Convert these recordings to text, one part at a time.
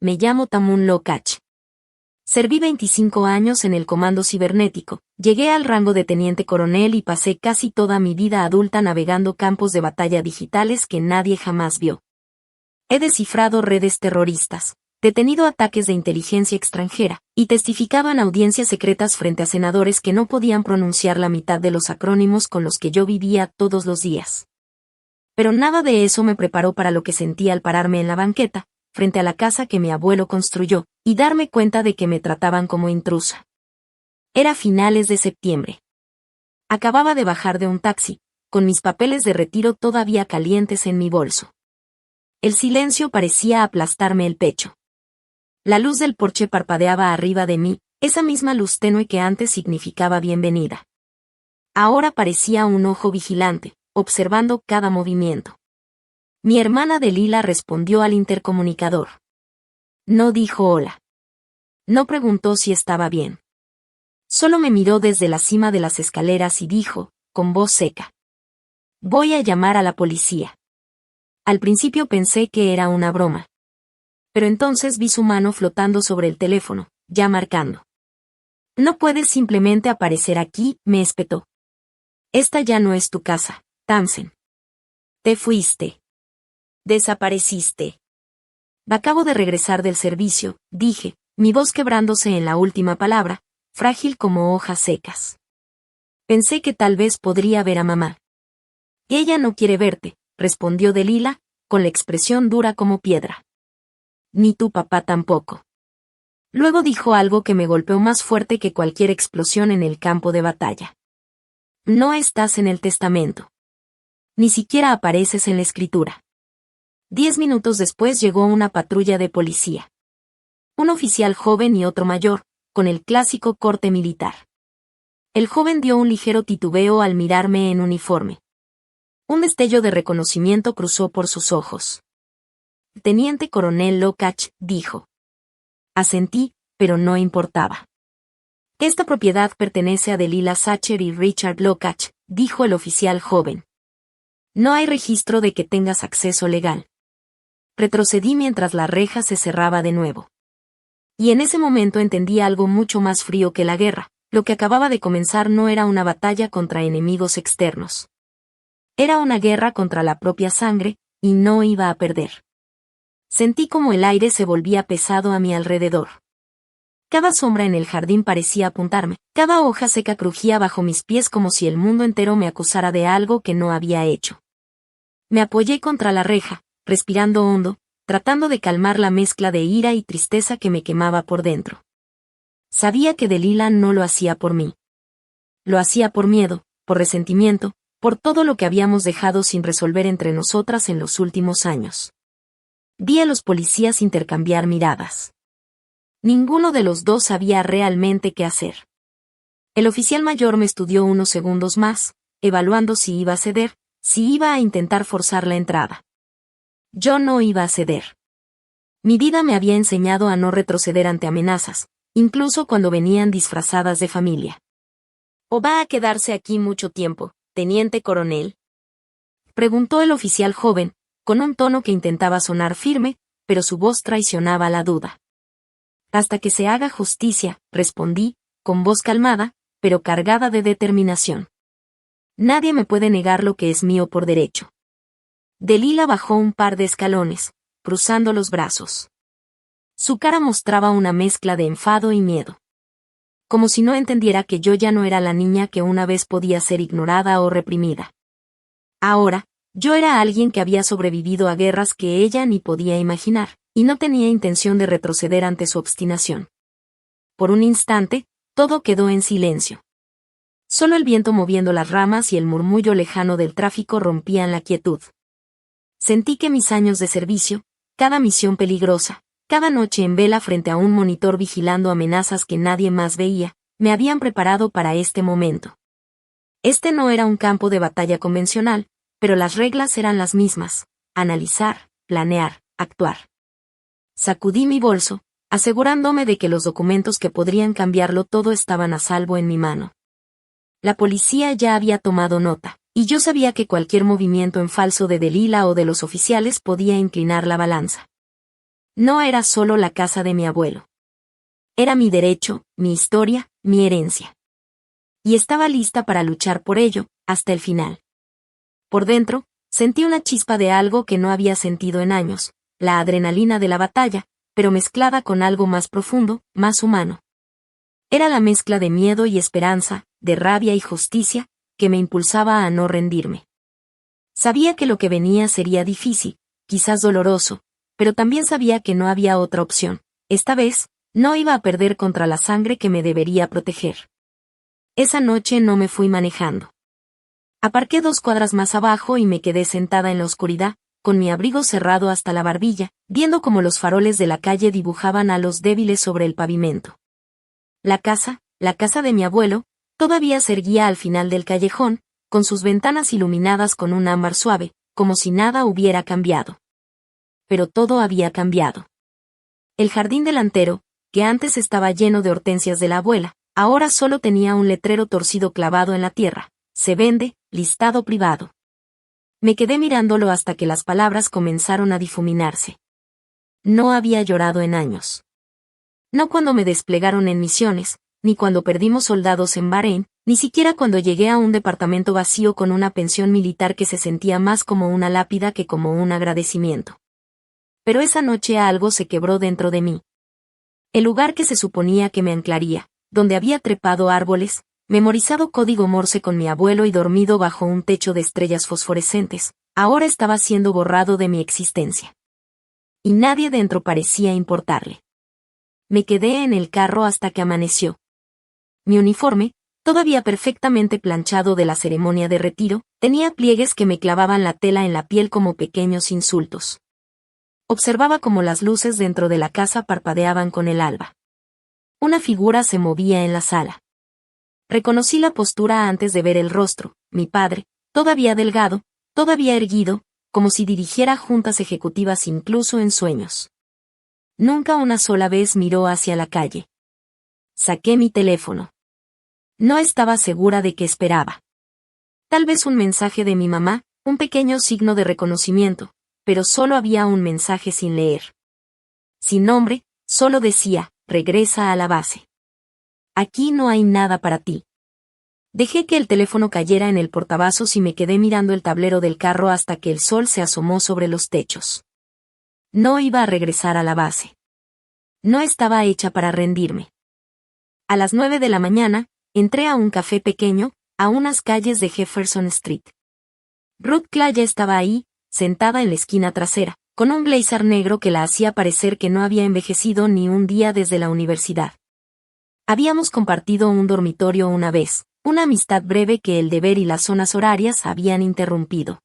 me llamo Tamun Lokach. Serví 25 años en el Comando Cibernético, llegué al rango de teniente coronel y pasé casi toda mi vida adulta navegando campos de batalla digitales que nadie jamás vio. He descifrado redes terroristas, detenido ataques de inteligencia extranjera, y testificado en audiencias secretas frente a senadores que no podían pronunciar la mitad de los acrónimos con los que yo vivía todos los días. Pero nada de eso me preparó para lo que sentí al pararme en la banqueta, frente a la casa que mi abuelo construyó, y darme cuenta de que me trataban como intrusa. Era finales de septiembre. Acababa de bajar de un taxi, con mis papeles de retiro todavía calientes en mi bolso. El silencio parecía aplastarme el pecho. La luz del porche parpadeaba arriba de mí, esa misma luz tenue que antes significaba bienvenida. Ahora parecía un ojo vigilante, observando cada movimiento. Mi hermana Delila respondió al intercomunicador. No dijo hola. No preguntó si estaba bien. Solo me miró desde la cima de las escaleras y dijo, con voz seca: voy a llamar a la policía. Al principio pensé que era una broma. Pero entonces vi su mano flotando sobre el teléfono, ya marcando. No puedes simplemente aparecer aquí, me espetó. Esta ya no es tu casa, Tamsen. Te fuiste. Desapareciste. Acabo de regresar del servicio, dije, mi voz quebrándose en la última palabra, frágil como hojas secas. Pensé que tal vez podría ver a mamá. Ella no quiere verte, respondió Delila, con la expresión dura como piedra. Ni tu papá tampoco. Luego dijo algo que me golpeó más fuerte que cualquier explosión en el campo de batalla. No estás en el testamento. Ni siquiera apareces en la escritura. 10 minutos después llegó una patrulla de policía. Un oficial joven y otro mayor, con el clásico corte militar. El joven dio un ligero titubeo al mirarme en uniforme. Un destello de reconocimiento cruzó por sus ojos. Teniente coronel Lokach, dijo. Asentí, pero no importaba. Esta propiedad pertenece a Delila Sacher y Richard Lokach, dijo el oficial joven. No hay registro de que tengas acceso legal. Retrocedí mientras la reja se cerraba de nuevo. Y en ese momento entendí algo mucho más frío que la guerra. Lo que acababa de comenzar no era una batalla contra enemigos externos. Era una guerra contra la propia sangre, y no iba a perder. Sentí como el aire se volvía pesado a mi alrededor. Cada sombra en el jardín parecía apuntarme, cada hoja seca crujía bajo mis pies como si el mundo entero me acusara de algo que no había hecho. Me apoyé contra la reja, respirando hondo, tratando de calmar la mezcla de ira y tristeza que me quemaba por dentro. Sabía que Delila no lo hacía por mí. Lo hacía por miedo, por resentimiento, por todo lo que habíamos dejado sin resolver entre nosotras en los últimos años. Vi a los policías intercambiar miradas. Ninguno de los dos sabía realmente qué hacer. El oficial mayor me estudió unos segundos más, evaluando si iba a ceder, si iba a intentar forzar la entrada. Yo no iba a ceder. Mi vida me había enseñado a no retroceder ante amenazas, incluso cuando venían disfrazadas de familia. ¿O va a quedarse aquí mucho tiempo, teniente coronel? Preguntó el oficial joven, con un tono que intentaba sonar firme, pero su voz traicionaba la duda. Hasta que se haga justicia, respondí, con voz calmada, pero cargada de determinación. Nadie me puede negar lo que es mío por derecho. Delila bajó un par de escalones, cruzando los brazos. Su cara mostraba una mezcla de enfado y miedo. Como si no entendiera que yo ya no era la niña que una vez podía ser ignorada o reprimida. Ahora, yo era alguien que había sobrevivido a guerras que ella ni podía imaginar, y no tenía intención de retroceder ante su obstinación. Por un instante, todo quedó en silencio. Solo el viento moviendo las ramas y el murmullo lejano del tráfico rompían la quietud. Sentí que mis años de servicio, cada misión peligrosa, cada noche en vela frente a un monitor vigilando amenazas que nadie más veía, me habían preparado para este momento. Este no era un campo de batalla convencional, pero las reglas eran las mismas: analizar, planear, actuar. Sacudí mi bolso, asegurándome de que los documentos que podrían cambiarlo todo estaban a salvo en mi mano. La policía ya había tomado nota, y yo sabía que cualquier movimiento en falso de Delila o de los oficiales podía inclinar la balanza. No era solo la casa de mi abuelo. Era mi derecho, mi historia, mi herencia. Y estaba lista para luchar por ello, hasta el final. Por dentro, sentí una chispa de algo que no había sentido en años, la adrenalina de la batalla, pero mezclada con algo más profundo, más humano. Era la mezcla de miedo y esperanza, de rabia y justicia, que me impulsaba a no rendirme. Sabía que lo que venía sería difícil, quizás doloroso, pero también sabía que no había otra opción. Esta vez, no iba a perder contra la sangre que me debería proteger. Esa noche no me fui manejando. Aparqué 2 cuadras más abajo y me quedé sentada en la oscuridad, con mi abrigo cerrado hasta la barbilla, viendo cómo los faroles de la calle dibujaban halos débiles sobre el pavimento. La casa de mi abuelo, todavía se erguía al final del callejón, con sus ventanas iluminadas con un ámbar suave, como si nada hubiera cambiado. Pero todo había cambiado. El jardín delantero, que antes estaba lleno de hortensias de la abuela, ahora solo tenía un letrero torcido clavado en la tierra: se vende, listado privado. Me quedé mirándolo hasta que las palabras comenzaron a difuminarse. No había llorado en años. No cuando me desplegaron en misiones, ni cuando perdimos soldados en Bahrein, ni siquiera cuando llegué a un departamento vacío con una pensión militar que se sentía más como una lápida que como un agradecimiento. Pero esa noche algo se quebró dentro de mí. El lugar que se suponía que me anclaría, donde había trepado árboles, memorizado código Morse con mi abuelo y dormido bajo un techo de estrellas fosforescentes, ahora estaba siendo borrado de mi existencia. Y nadie dentro parecía importarle. Me quedé en el carro hasta que amaneció. Mi uniforme, todavía perfectamente planchado de la ceremonia de retiro, tenía pliegues que me clavaban la tela en la piel como pequeños insultos. Observaba cómo las luces dentro de la casa parpadeaban con el alba. Una figura se movía en la sala. Reconocí la postura antes de ver el rostro: mi padre, todavía delgado, todavía erguido, como si dirigiera juntas ejecutivas incluso en sueños. Nunca una sola vez miró hacia la calle. Saqué mi teléfono. No estaba segura de qué esperaba. Tal vez un mensaje de mi mamá, un pequeño signo de reconocimiento, pero solo había un mensaje sin leer. Sin nombre, solo decía: regresa a la base. Aquí no hay nada para ti. Dejé que el teléfono cayera en el portavasos y me quedé mirando el tablero del carro hasta que el sol se asomó sobre los techos. No iba a regresar a la base. No estaba hecha para rendirme. A las 9 de la mañana, entré a un café pequeño, a unas calles de Jefferson Street. Ruth Clay estaba ahí, sentada en la esquina trasera, con un blazer negro que la hacía parecer que no había envejecido ni un día desde la universidad. Habíamos compartido un dormitorio una vez, una amistad breve que el deber y las zonas horarias habían interrumpido.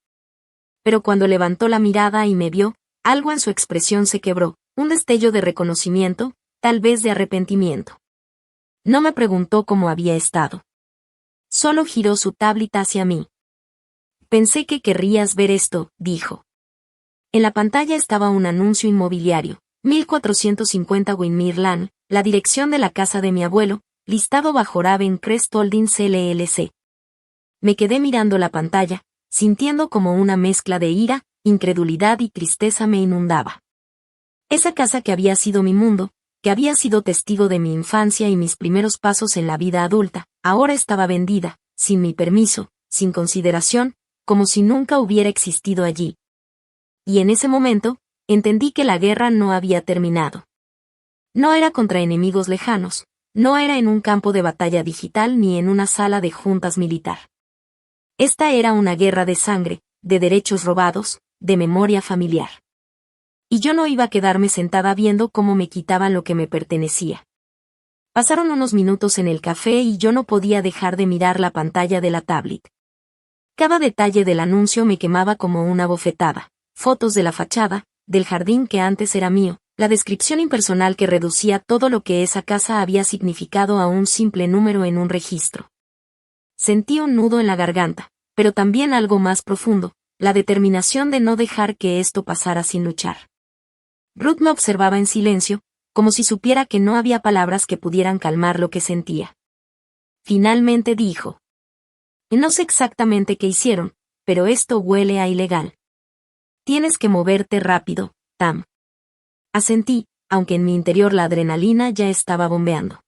Pero cuando levantó la mirada y me vio, algo en su expresión se quebró, un destello de reconocimiento, tal vez de arrepentimiento. No me preguntó cómo había estado. Solo giró su tablet hacia mí. Pensé que querrías ver esto, dijo. En la pantalla estaba un anuncio inmobiliario: 1450 Windmere Lane, la dirección de la casa de mi abuelo, listado bajo Raven Crest Holdings LLC. Me quedé mirando la pantalla, sintiendo como una mezcla de ira, incredulidad y tristeza me inundaba. Esa casa que había sido mi mundo, que había sido testigo de mi infancia y mis primeros pasos en la vida adulta, ahora estaba vendida, sin mi permiso, sin consideración, como si nunca hubiera existido allí. Y en ese momento, entendí que la guerra no había terminado. No era contra enemigos lejanos, no era en un campo de batalla digital ni en una sala de juntas militar. Esta era una guerra de sangre, de derechos robados, de memoria familiar. Y yo no iba a quedarme sentada viendo cómo me quitaban lo que me pertenecía. Pasaron unos minutos en el café y yo no podía dejar de mirar la pantalla de la tablet. Cada detalle del anuncio me quemaba como una bofetada: fotos de la fachada, del jardín que antes era mío, la descripción impersonal que reducía todo lo que esa casa había significado a un simple número en un registro. Sentí un nudo en la garganta, pero también algo más profundo: la determinación de no dejar que esto pasara sin luchar. Ruth me observaba en silencio, como si supiera que no había palabras que pudieran calmar lo que sentía. Finalmente dijo: no sé exactamente qué hicieron, pero esto huele a ilegal. Tienes que moverte rápido, Tam. Asentí, aunque en mi interior la adrenalina ya estaba bombeando.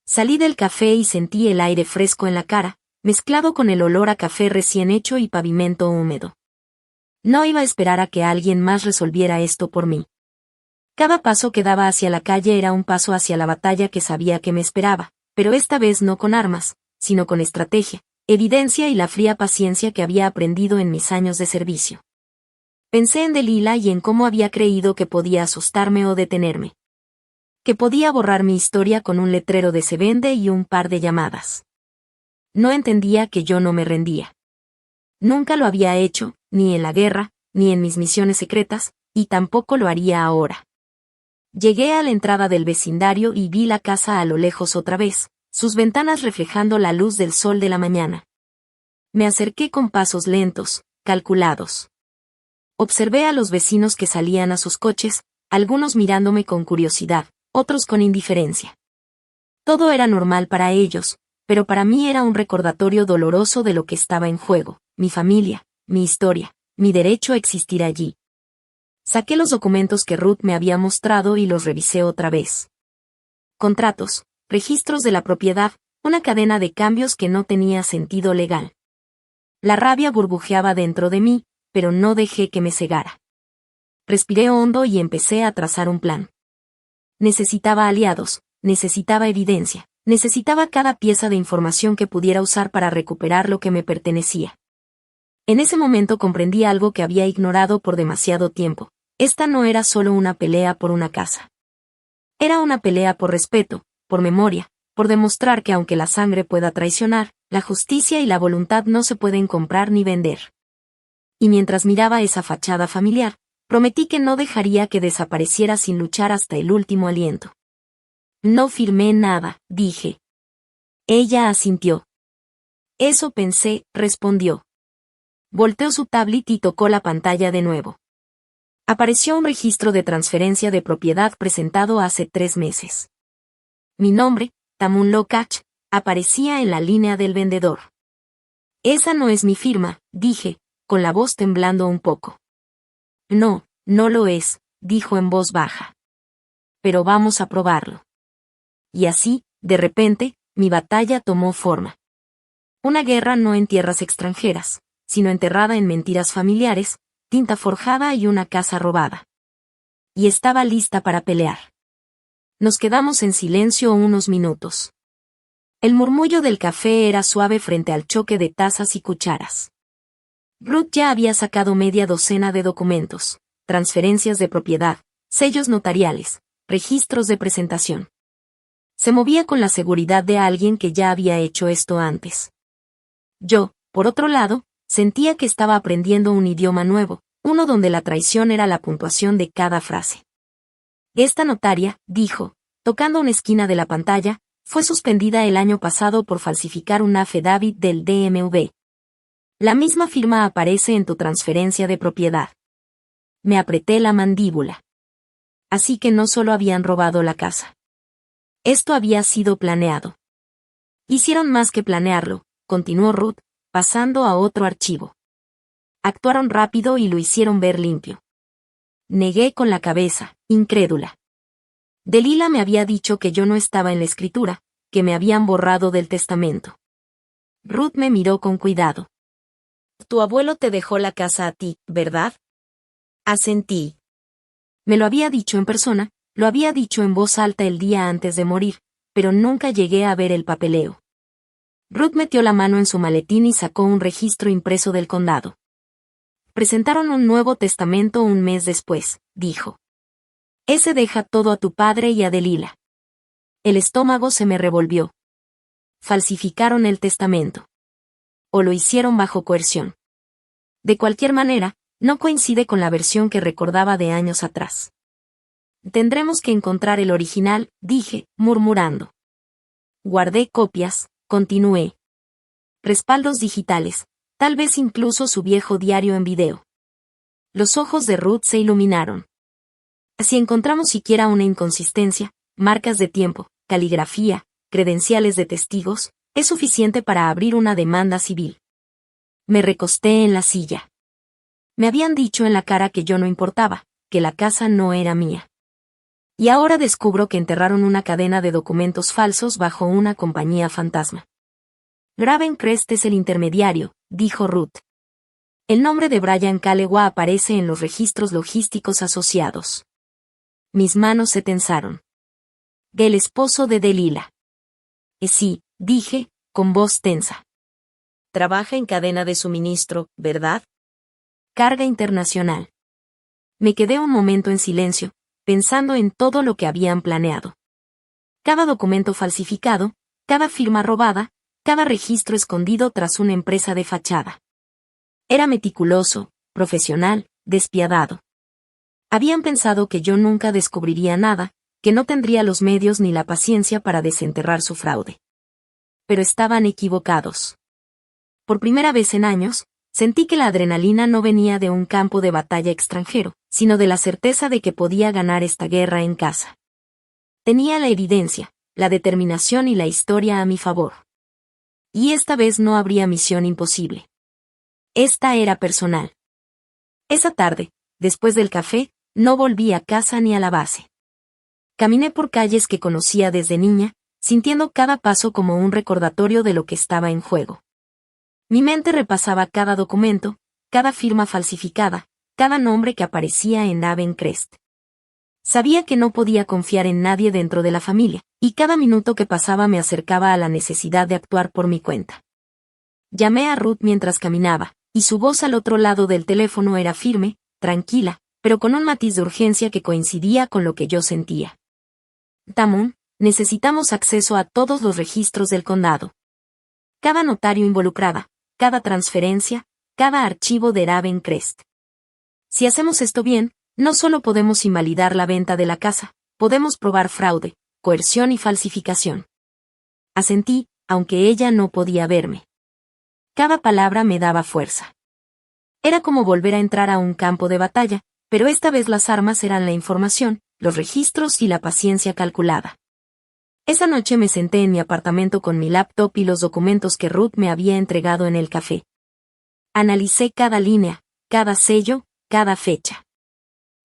Salí del café y sentí el aire fresco en la cara, mezclado con el olor a café recién hecho y pavimento húmedo. No iba a esperar a que alguien más resolviera esto por mí. Cada paso que daba hacia la calle era un paso hacia la batalla que sabía que me esperaba, pero esta vez no con armas, sino con estrategia, evidencia y la fría paciencia que había aprendido en mis años de servicio. Pensé en Delila y en cómo había creído que podía asustarme o detenerme. Que podía borrar mi historia con un letrero de se vende y un par de llamadas. No entendía que yo no me rendía. Nunca lo había hecho, ni en la guerra, ni en mis misiones secretas, y tampoco lo haría ahora. Llegué a la entrada del vecindario y vi la casa a lo lejos otra vez, sus ventanas reflejando la luz del sol de la mañana. Me acerqué con pasos lentos, calculados. Observé a los vecinos que salían a sus coches, algunos mirándome con curiosidad, otros con indiferencia. Todo era normal para ellos, pero para mí era un recordatorio doloroso de lo que estaba en juego, mi familia, mi historia, mi derecho a existir allí. Saqué los documentos que Ruth me había mostrado y los revisé otra vez. Contratos, registros de la propiedad, una cadena de cambios que no tenía sentido legal. La rabia burbujeaba dentro de mí, pero no dejé que me cegara. Respiré hondo y empecé a trazar un plan. Necesitaba aliados, necesitaba evidencia, necesitaba cada pieza de información que pudiera usar para recuperar lo que me pertenecía. En ese momento comprendí algo que había ignorado por demasiado tiempo. Esta no era solo una pelea por una casa. Era una pelea por respeto, por memoria, por demostrar que aunque la sangre pueda traicionar, la justicia y la voluntad no se pueden comprar ni vender. Y mientras miraba esa fachada familiar, prometí que no dejaría que desapareciera sin luchar hasta el último aliento. No firmé nada, dije. Ella asintió. Eso pensé, respondió. Volteó su tablet y tocó la pantalla de nuevo. Apareció un registro de transferencia de propiedad presentado hace 3 meses. Mi nombre, Tamun Lokach, aparecía en la línea del vendedor. Esa no es mi firma, dije, con la voz temblando un poco. No, no lo es, dijo en voz baja. Pero vamos a probarlo. Y así, de repente, mi batalla tomó forma. Una guerra no en tierras extranjeras, sino enterrada en mentiras familiares, tinta forjada y una casa robada. Y estaba lista para pelear. Nos quedamos en silencio unos minutos. El murmullo del café era suave frente al choque de tazas y cucharas. Ruth ya había sacado media docena de documentos, transferencias de propiedad, sellos notariales, registros de presentación. Se movía con la seguridad de alguien que ya había hecho esto antes. Yo, por otro lado, sentía que estaba aprendiendo un idioma nuevo, uno donde la traición era la puntuación de cada frase. Esta notaria, dijo, tocando una esquina de la pantalla, fue suspendida el año pasado por falsificar un affidavit del DMV. La misma firma aparece en tu transferencia de propiedad. Me apreté la mandíbula. Así que no solo habían robado la casa. Esto había sido planeado. Hicieron más que planearlo, continuó Ruth, pasando a otro archivo. Actuaron rápido y lo hicieron ver limpio. Negué con la cabeza, incrédula. Delila me había dicho que yo no estaba en la escritura, que me habían borrado del testamento. Ruth me miró con cuidado. Tu abuelo te dejó la casa a ti, ¿verdad? Asentí. Me lo había dicho en persona, lo había dicho en voz alta el día antes de morir, pero nunca llegué a ver el papeleo. Ruth metió la mano en su maletín y sacó un registro impreso del condado. Presentaron un nuevo testamento un mes después, dijo. Ese deja todo a tu padre y a Delila. El estómago se me revolvió. Falsificaron el testamento. O lo hicieron bajo coerción. De cualquier manera, no coincide con la versión que recordaba de años atrás. Tendremos que encontrar el original, dije, murmurando. Guardé copias, continué. Respaldos digitales, tal vez incluso su viejo diario en video. Los ojos de Ruth se iluminaron. Si encontramos siquiera una inconsistencia, marcas de tiempo, caligrafía, credenciales de testigos, es suficiente para abrir una demanda civil. Me recosté en la silla. Me habían dicho en la cara que yo no importaba, que la casa no era mía. Y ahora descubro que enterraron una cadena de documentos falsos bajo una compañía fantasma. Gravencrest es el intermediario, dijo Ruth. El nombre de Brian Calewa aparece en los registros logísticos asociados. Mis manos se tensaron. El esposo de Delilah. Sí, dije, con voz tensa. Trabaja en cadena de suministro, ¿verdad? Carga internacional. Me quedé un momento en silencio, pensando en todo lo que habían planeado. Cada documento falsificado, cada firma robada, cada registro escondido tras una empresa de fachada. Era meticuloso, profesional, despiadado. Habían pensado que yo nunca descubriría nada, que no tendría los medios ni la paciencia para desenterrar su fraude. Pero estaban equivocados. Por primera vez en años, sentí que la adrenalina no venía de un campo de batalla extranjero, sino de la certeza de que podía ganar esta guerra en casa. Tenía la evidencia, la determinación y la historia a mi favor. Y esta vez no habría misión imposible. Esta era personal. Esa tarde, después del café, no volví a casa ni a la base. Caminé por calles que conocía desde niña, sintiendo cada paso como un recordatorio de lo que estaba en juego. Mi mente repasaba cada documento, cada firma falsificada, cada nombre que aparecía en Gravencrest. Sabía que no podía confiar en nadie dentro de la familia, y cada minuto que pasaba me acercaba a la necesidad de actuar por mi cuenta. Llamé a Ruth mientras caminaba, y su voz al otro lado del teléfono era firme, tranquila, pero con un matiz de urgencia que coincidía con lo que yo sentía. Tamún, necesitamos acceso a todos los registros del condado. Cada notario involucrada, cada transferencia, cada archivo de Gravencrest. Si hacemos esto bien, no solo podemos invalidar la venta de la casa, podemos probar fraude, coerción y falsificación. Asentí, aunque ella no podía verme. Cada palabra me daba fuerza. Era como volver a entrar a un campo de batalla, pero esta vez las armas eran la información, los registros y la paciencia calculada. Esa noche me senté en mi apartamento con mi laptop y los documentos que Ruth me había entregado en el café. Analicé cada línea, cada sello, cada fecha.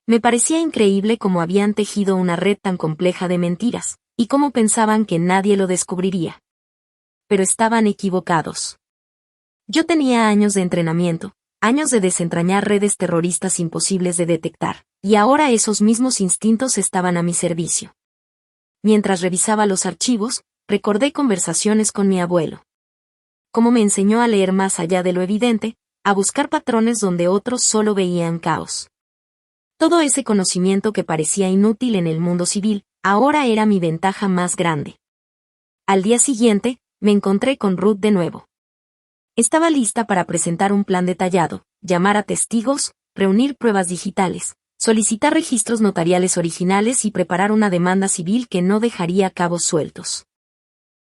Me parecía increíble cómo habían tejido una red tan compleja de mentiras, y cómo pensaban que nadie lo descubriría. Pero estaban equivocados. Yo tenía años de entrenamiento, años de desentrañar redes terroristas imposibles de detectar, y ahora esos mismos instintos estaban a mi servicio. Mientras revisaba los archivos, recordé conversaciones con mi abuelo. Cómo me enseñó a leer más allá de lo evidente, a buscar patrones donde otros solo veían caos. Todo ese conocimiento que parecía inútil en el mundo civil, ahora era mi ventaja más grande. Al día siguiente, me encontré con Ruth de nuevo. Estaba lista para presentar un plan detallado, llamar a testigos, reunir pruebas digitales, solicitar registros notariales originales y preparar una demanda civil que no dejaría cabos sueltos.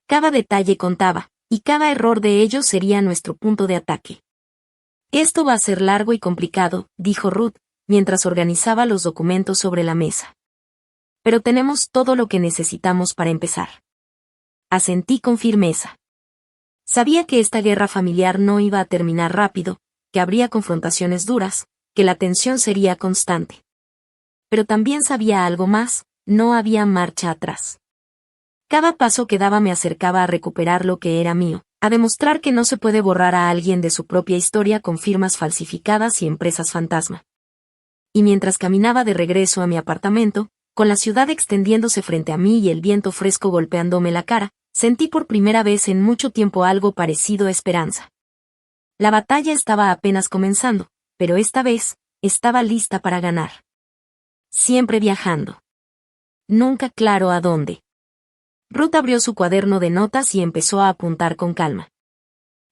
Cada detalle contaba, y cada error de ellos sería nuestro punto de ataque. Esto va a ser largo y complicado, dijo Ruth, mientras organizaba los documentos sobre la mesa. Pero tenemos todo lo que necesitamos para empezar. Asentí con firmeza. Sabía que esta guerra familiar no iba a terminar rápido, que habría confrontaciones duras, que la tensión sería constante. Pero también sabía algo más, no había marcha atrás. Cada paso que daba me acercaba a recuperar lo que era mío, a demostrar que no se puede borrar a alguien de su propia historia con firmas falsificadas y empresas fantasma. Y mientras caminaba de regreso a mi apartamento, con la ciudad extendiéndose frente a mí y el viento fresco golpeándome la cara, sentí por primera vez en mucho tiempo algo parecido a esperanza. La batalla estaba apenas comenzando, pero esta vez, estaba lista para ganar. Siempre viajando. Nunca claro a dónde. Ruth abrió su cuaderno de notas y empezó a apuntar con calma.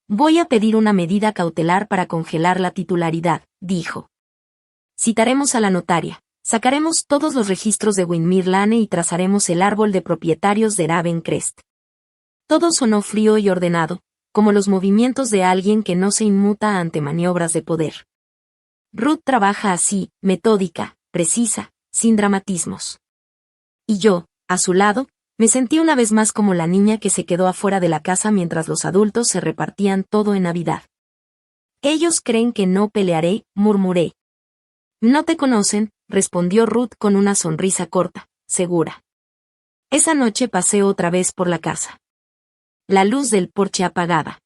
Voy a pedir una medida cautelar para congelar la titularidad, dijo. Citaremos a la notaria, sacaremos todos los registros de Winmere Lane y trazaremos el árbol de propietarios de Gravencrest. Todo sonó frío y ordenado, como los movimientos de alguien que no se inmuta ante maniobras de poder. Ruth trabaja así, metódica, precisa, sin dramatismos. Y yo, a su lado, me sentí una vez más como la niña que se quedó afuera de la casa mientras los adultos se repartían todo en Navidad. Ellos creen que no pelearé, murmuré. No te conocen, respondió Ruth con una sonrisa corta, segura. Esa noche pasé otra vez por la casa. La luz del porche apagada.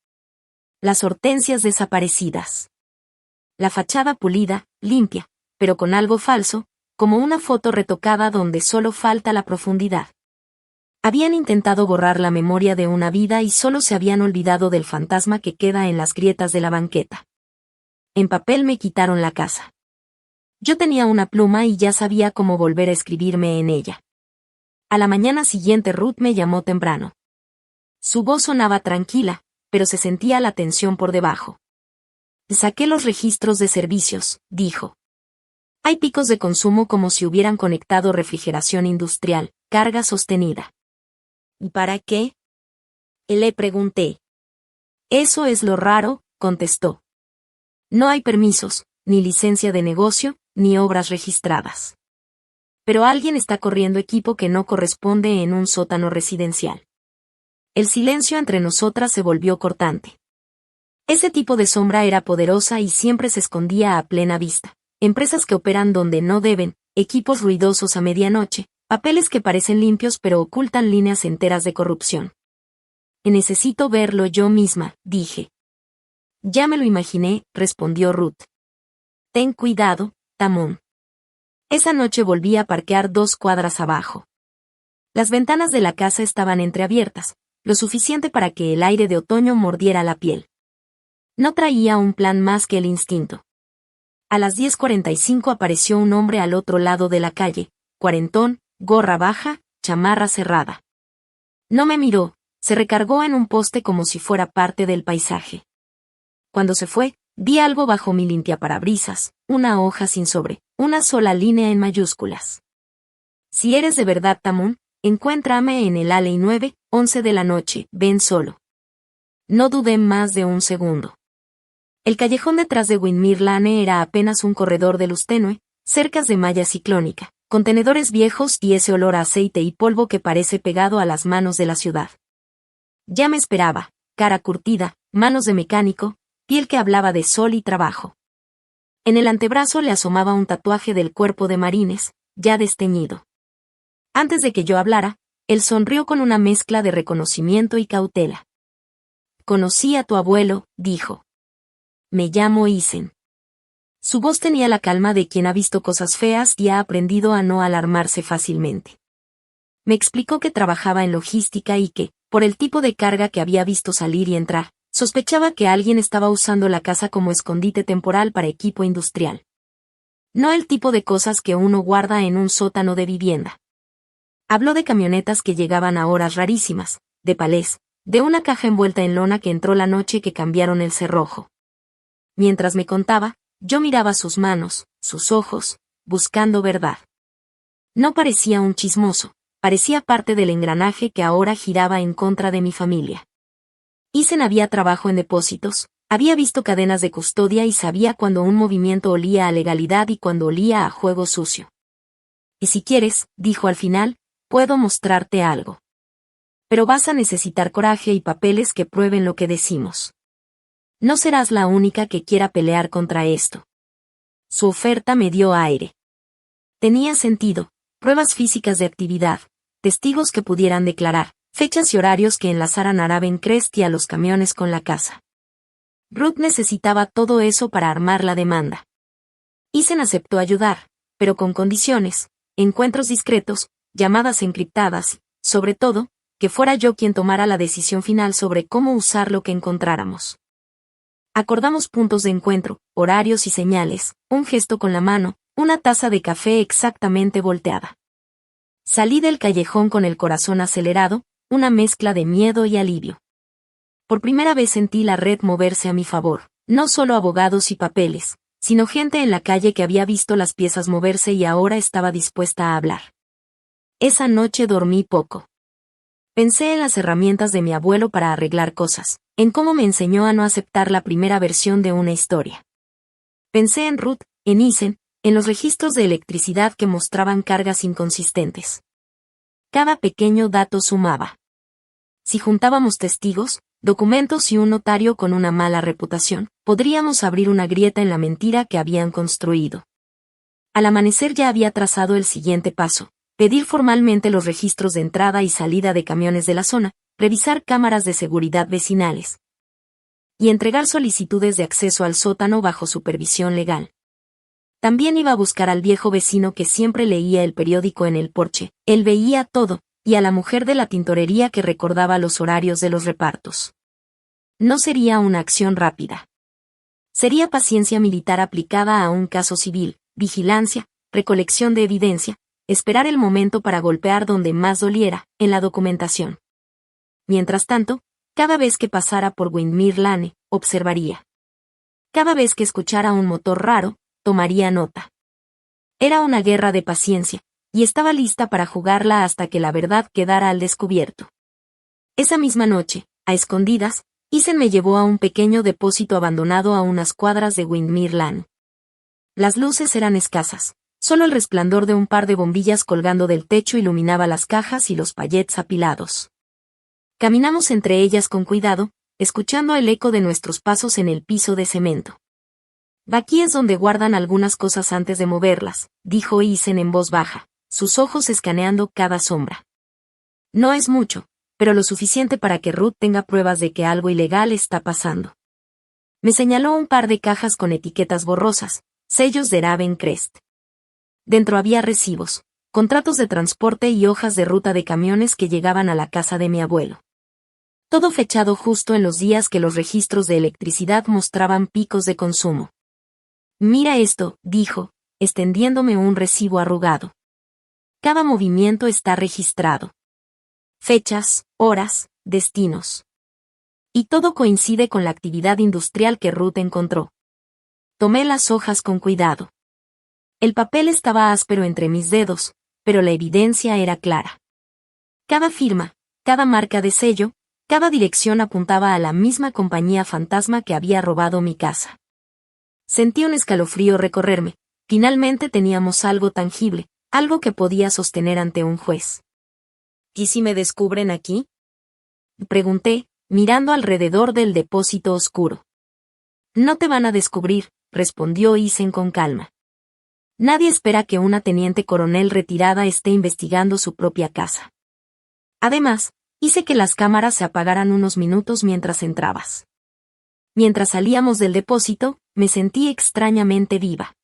Las hortensias desaparecidas. La fachada pulida, limpia, pero con algo falso, como una foto retocada donde solo falta la profundidad. Habían intentado borrar la memoria de una vida y solo se habían olvidado del fantasma que queda en las grietas de la banqueta. En papel me quitaron la casa. Yo tenía una pluma y ya sabía cómo volver a escribirme en ella. A la mañana siguiente Ruth me llamó temprano. Su voz sonaba tranquila, pero se sentía la tensión por debajo. Saqué los registros de servicios, dijo. Hay picos de consumo como si hubieran conectado refrigeración industrial, carga sostenida. ¿Y para qué? Le pregunté. Eso es lo raro, contestó. No hay permisos, ni licencia de negocio, ni obras registradas. Pero alguien está corriendo equipo que no corresponde en un sótano residencial. El silencio entre nosotras se volvió cortante. Ese tipo de sombra era poderosa y siempre se escondía a plena vista. Empresas que operan donde no deben, equipos ruidosos a medianoche, papeles que parecen limpios pero ocultan líneas enteras de corrupción. Necesito verlo yo misma, dije. Ya me lo imaginé, respondió Ruth. Ten cuidado, Tamón. Esa noche volví a parquear 2 cuadras abajo. Las ventanas de la casa estaban entreabiertas, lo suficiente para que el aire de otoño mordiera la piel. No traía un plan más que el instinto. A las 10:45 apareció un hombre al otro lado de la calle, cuarentón, gorra baja, chamarra cerrada. No me miró, se recargó en un poste como si fuera parte del paisaje. Cuando se fue, vi algo bajo mi limpiaparabrisas, una hoja sin sobre, una sola línea en mayúsculas. Si eres de verdad Tamón, encuéntrame en el Alley 9, 11 de la noche, ven solo. No dudé más de un segundo. El callejón detrás de Windmere Lane era apenas un corredor de luz tenue, cercas de malla ciclónica, contenedores viejos y ese olor a aceite y polvo que parece pegado a las manos de la ciudad. Ya me esperaba, cara curtida, manos de mecánico, piel que hablaba de sol y trabajo. En el antebrazo le asomaba un tatuaje del cuerpo de marines, ya desteñido. Antes de que yo hablara, él sonrió con una mezcla de reconocimiento y cautela. Conocí a tu abuelo, dijo. Me llamo Isen. Su voz tenía la calma de quien ha visto cosas feas y ha aprendido a no alarmarse fácilmente. Me explicó que trabajaba en logística y que, por el tipo de carga que había visto salir y entrar, sospechaba que alguien estaba usando la casa como escondite temporal para equipo industrial. No el tipo de cosas que uno guarda en un sótano de vivienda. Habló de camionetas que llegaban a horas rarísimas, de palés, de una caja envuelta en lona que entró la noche que cambiaron el cerrojo. Mientras me contaba, yo miraba sus manos, sus ojos, buscando verdad. No parecía un chismoso, parecía parte del engranaje que ahora giraba en contra de mi familia. Isen había trabajo en depósitos, había visto cadenas de custodia y sabía cuando un movimiento olía a legalidad y cuando olía a juego sucio. Y si quieres, dijo al final, puedo mostrarte algo. Pero vas a necesitar coraje y papeles que prueben lo que decimos. No serás la única que quiera pelear contra esto. Su oferta me dio aire. Tenía sentido, pruebas físicas de actividad, testigos que pudieran declarar, fechas y horarios que enlazaran a Ravencrest y a los camiones con la casa. Ruth necesitaba todo eso para armar la demanda. Isen aceptó ayudar, pero con condiciones, encuentros discretos, llamadas encriptadas, sobre todo, que fuera yo quien tomara la decisión final sobre cómo usar lo que encontráramos. Acordamos puntos de encuentro, horarios y señales, un gesto con la mano, una taza de café exactamente volteada. Salí del callejón con el corazón acelerado, una mezcla de miedo y alivio. Por primera vez sentí la red moverse a mi favor, no solo abogados y papeles, sino gente en la calle que había visto las piezas moverse y ahora estaba dispuesta a hablar. Esa noche dormí poco. Pensé en las herramientas de mi abuelo para arreglar cosas, en cómo me enseñó a no aceptar la primera versión de una historia. Pensé en Ruth, en Isen, en los registros de electricidad que mostraban cargas inconsistentes. Cada pequeño dato sumaba. Si juntábamos testigos, documentos y un notario con una mala reputación, podríamos abrir una grieta en la mentira que habían construido. Al amanecer ya había trazado el siguiente paso, pedir formalmente los registros de entrada y salida de camiones de la zona, revisar cámaras de seguridad vecinales y entregar solicitudes de acceso al sótano bajo supervisión legal. También iba a buscar al viejo vecino que siempre leía el periódico en el porche. Él veía todo, y a la mujer de la tintorería que recordaba los horarios de los repartos. No sería una acción rápida. Sería paciencia militar aplicada a un caso civil, vigilancia, recolección de evidencia, esperar el momento para golpear donde más doliera, en la documentación. Mientras tanto, cada vez que pasara por Windmere Lane, observaría. Cada vez que escuchara un motor raro, tomaría nota. Era una guerra de paciencia, y estaba lista para jugarla hasta que la verdad quedara al descubierto. Esa misma noche, a escondidas, Isen me llevó a un pequeño depósito abandonado a unas cuadras de Windmere Lane. Las luces eran escasas, solo el resplandor de un par de bombillas colgando del techo iluminaba las cajas y los pallets apilados. Caminamos entre ellas con cuidado, escuchando el eco de nuestros pasos en el piso de cemento. Aquí es donde guardan algunas cosas antes de moverlas, dijo Isen en voz baja, sus ojos escaneando cada sombra. No es mucho, pero lo suficiente para que Ruth tenga pruebas de que algo ilegal está pasando. Me señaló un par de cajas con etiquetas borrosas, sellos de Raven Crest. Dentro había recibos, contratos de transporte y hojas de ruta de camiones que llegaban a la casa de mi abuelo. Todo fechado justo en los días que los registros de electricidad mostraban picos de consumo. Mira esto, dijo, extendiéndome un recibo arrugado. Cada movimiento está registrado. Fechas, horas, destinos. Y todo coincide con la actividad industrial que Ruth encontró. Tomé las hojas con cuidado. El papel estaba áspero entre mis dedos, pero la evidencia era clara. Cada firma, cada marca de sello, cada dirección apuntaba a la misma compañía fantasma que había robado mi casa. Sentí un escalofrío recorrerme. Finalmente teníamos algo tangible, algo que podía sostener ante un juez. ¿Y si me descubren aquí?, pregunté, mirando alrededor del depósito oscuro. No te van a descubrir, respondió Isen con calma. Nadie espera que una teniente coronel retirada esté investigando su propia casa. Además, hice que las cámaras se apagaran unos minutos mientras entrabas. Mientras salíamos del depósito, me sentí extrañamente viva.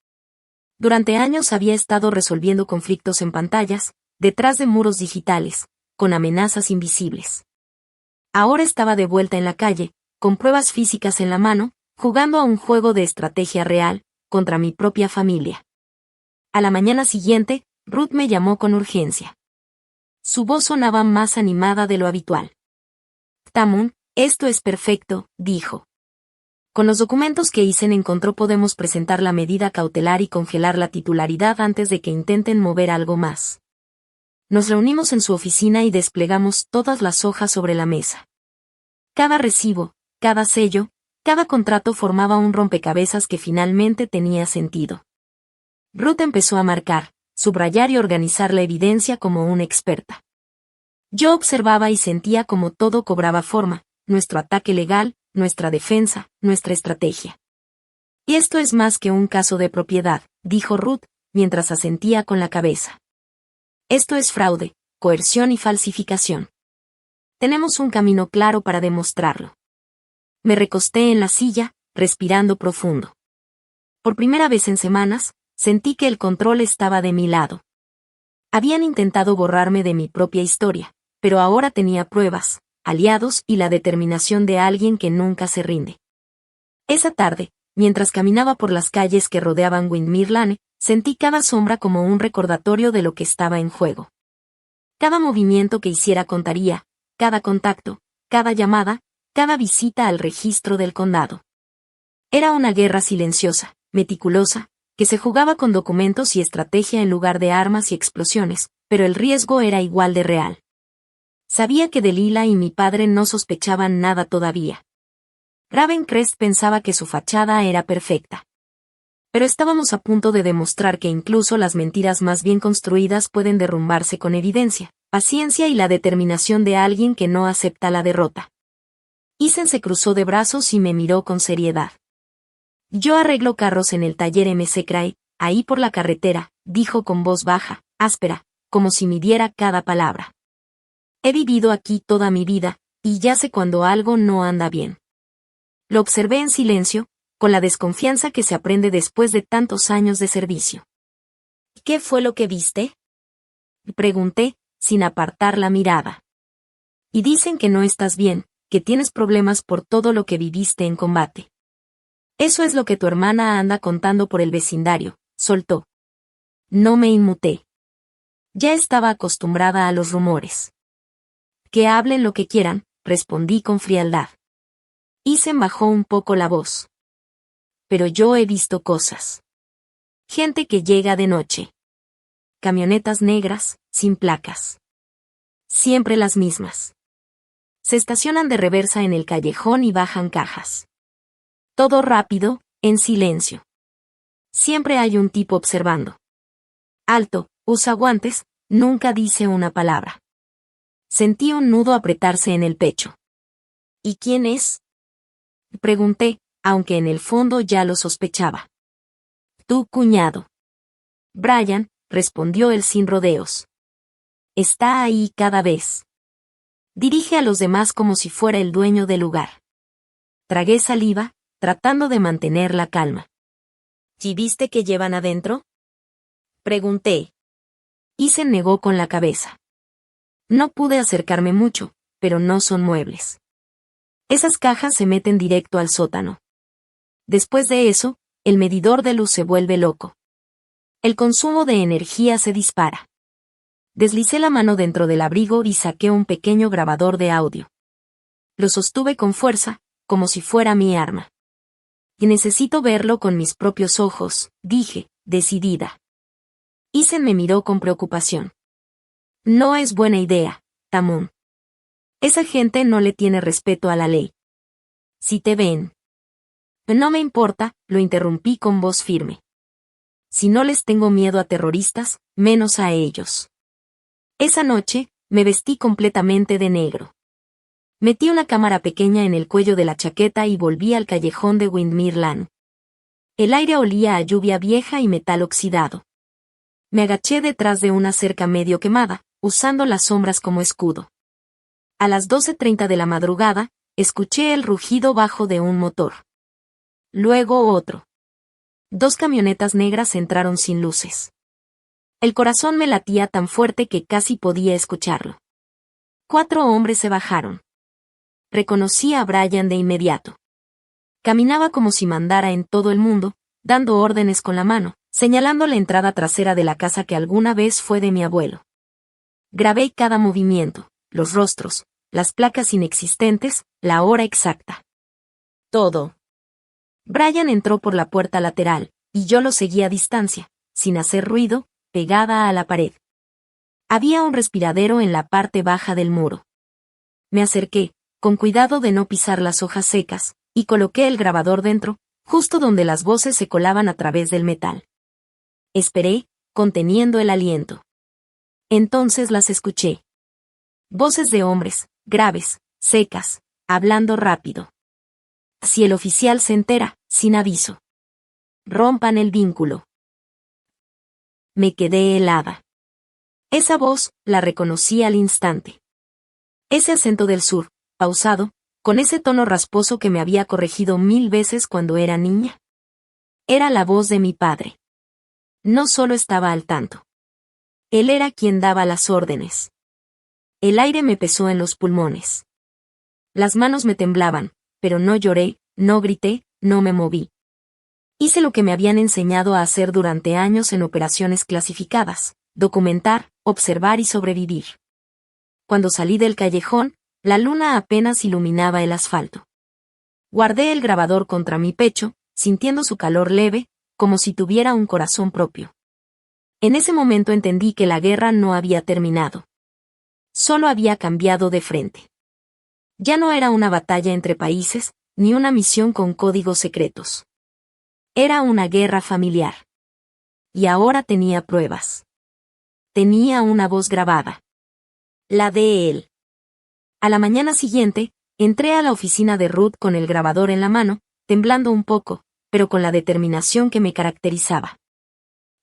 Durante años había estado resolviendo conflictos en pantallas, detrás de muros digitales, con amenazas invisibles. Ahora estaba de vuelta en la calle, con pruebas físicas en la mano, jugando a un juego de estrategia real, contra mi propia familia. A la mañana siguiente, Ruth me llamó con urgencia. Su voz sonaba más animada de lo habitual. Tamun, esto es perfecto, dijo. Con los documentos que Isen encontró podemos presentar la medida cautelar y congelar la titularidad antes de que intenten mover algo más. Nos reunimos en su oficina y desplegamos todas las hojas sobre la mesa. Cada recibo, cada sello, cada contrato formaba un rompecabezas que finalmente tenía sentido. Ruth empezó a marcar, subrayar y organizar la evidencia como una experta. Yo observaba y sentía como todo cobraba forma, nuestro ataque legal, nuestra defensa, nuestra estrategia. Y esto es más que un caso de propiedad, dijo Ruth, mientras asentía con la cabeza. Esto es fraude, coerción y falsificación. Tenemos un camino claro para demostrarlo. Me recosté en la silla, respirando profundo. Por primera vez en semanas, sentí que el control estaba de mi lado. Habían intentado borrarme de mi propia historia, pero ahora tenía pruebas, aliados y la determinación de alguien que nunca se rinde. Esa tarde, mientras caminaba por las calles que rodeaban Windmere Lane, sentí cada sombra como un recordatorio de lo que estaba en juego. Cada movimiento que hiciera contaría, cada contacto, cada llamada, cada visita al registro del condado. Era una guerra silenciosa, meticulosa, que se jugaba con documentos y estrategia en lugar de armas y explosiones, pero el riesgo era igual de real. Sabía que Delilah y mi padre no sospechaban nada todavía. Raven Crest pensaba que su fachada era perfecta. Pero estábamos a punto de demostrar que incluso las mentiras más bien construidas pueden derrumbarse con evidencia, paciencia y la determinación de alguien que no acepta la derrota. Isen se cruzó de brazos y me miró con seriedad. Yo arreglo carros en el taller MC Cray, ahí por la carretera, dijo con voz baja, áspera, como si midiera cada palabra. He vivido aquí toda mi vida, y ya sé cuando algo no anda bien. Lo observé en silencio, con la desconfianza que se aprende después de tantos años de servicio. ¿Qué fue lo que viste?, pregunté, sin apartar la mirada. Y dicen que no estás bien, que tienes problemas por todo lo que viviste en combate. Eso es lo que tu hermana anda contando por el vecindario, soltó. No me inmuté. Ya estaba acostumbrada a los rumores. Que hablen lo que quieran, respondí con frialdad. Isen bajó un poco la voz. Pero yo he visto cosas. Gente que llega de noche. Camionetas negras, sin placas. Siempre las mismas. Se estacionan de reversa en el callejón y bajan cajas. Todo rápido, en silencio. Siempre hay un tipo observando. Alto, usa guantes, nunca dice una palabra. Sentí un nudo apretarse en el pecho. ¿Y quién es?, pregunté, aunque en el fondo ya lo sospechaba. Tu cuñado. Brian, respondió él sin rodeos. Está ahí cada vez. Dirige a los demás como si fuera el dueño del lugar. Tragué saliva, tratando de mantener la calma. ¿Y viste qué llevan adentro?, pregunté. Isen negó con la cabeza. No pude acercarme mucho, pero no son muebles. Esas cajas se meten directo al sótano. Después de eso, el medidor de luz se vuelve loco. El consumo de energía se dispara. Deslicé la mano dentro del abrigo y saqué un pequeño grabador de audio. Lo sostuve con fuerza, como si fuera mi arma. Y necesito verlo con mis propios ojos, dije, decidida. Isen me miró con preocupación. No es buena idea, Tamun. Esa gente no le tiene respeto a la ley. Si te ven. No me importa, lo interrumpí con voz firme. Si no les tengo miedo a terroristas, menos a ellos. Esa noche, me vestí completamente de negro. Metí una cámara pequeña en el cuello de la chaqueta y volví al callejón de Windmere Lane. El aire olía a lluvia vieja y metal oxidado. Me agaché detrás de una cerca medio quemada, usando las sombras como escudo. A las 12:30 de la madrugada, escuché el rugido bajo de un motor. Luego otro. 2 camionetas negras entraron sin luces. El corazón me latía tan fuerte que casi podía escucharlo. 4 hombres se bajaron. Reconocí a Brian de inmediato. Caminaba como si mandara en todo el mundo, dando órdenes con la mano, señalando la entrada trasera de la casa que alguna vez fue de mi abuelo. Grabé cada movimiento, los rostros, las placas inexistentes, la hora exacta. Todo. Brian entró por la puerta lateral, y yo lo seguí a distancia, sin hacer ruido, pegada a la pared. Había un respiradero en la parte baja del muro. Me acerqué, con cuidado de no pisar las hojas secas, y coloqué el grabador dentro, justo donde las voces se colaban a través del metal. Esperé, conteniendo el aliento. Entonces las escuché. Voces de hombres, graves, secas, hablando rápido. Si el oficial se entera, sin aviso. Rompan el vínculo. Me quedé helada. Esa voz, la reconocí al instante. Ese acento del sur, pausado, con ese tono rasposo que me había corregido 1000 veces cuando era niña. Era la voz de mi padre. No solo estaba al tanto. Él era quien daba las órdenes. El aire me pesó en los pulmones. Las manos me temblaban, pero no lloré, no grité, no me moví. Hice lo que me habían enseñado a hacer durante años en operaciones clasificadas: documentar, observar y sobrevivir. Cuando salí del callejón, la luna apenas iluminaba el asfalto. Guardé el grabador contra mi pecho, sintiendo su calor leve, como si tuviera un corazón propio. En ese momento entendí que la guerra no había terminado. Solo había cambiado de frente. Ya no era una batalla entre países, ni una misión con códigos secretos. Era una guerra familiar. Y ahora tenía pruebas. Tenía una voz grabada. La de él. A la mañana siguiente, entré a la oficina de Ruth con el grabador en la mano, temblando un poco, pero con la determinación que me caracterizaba.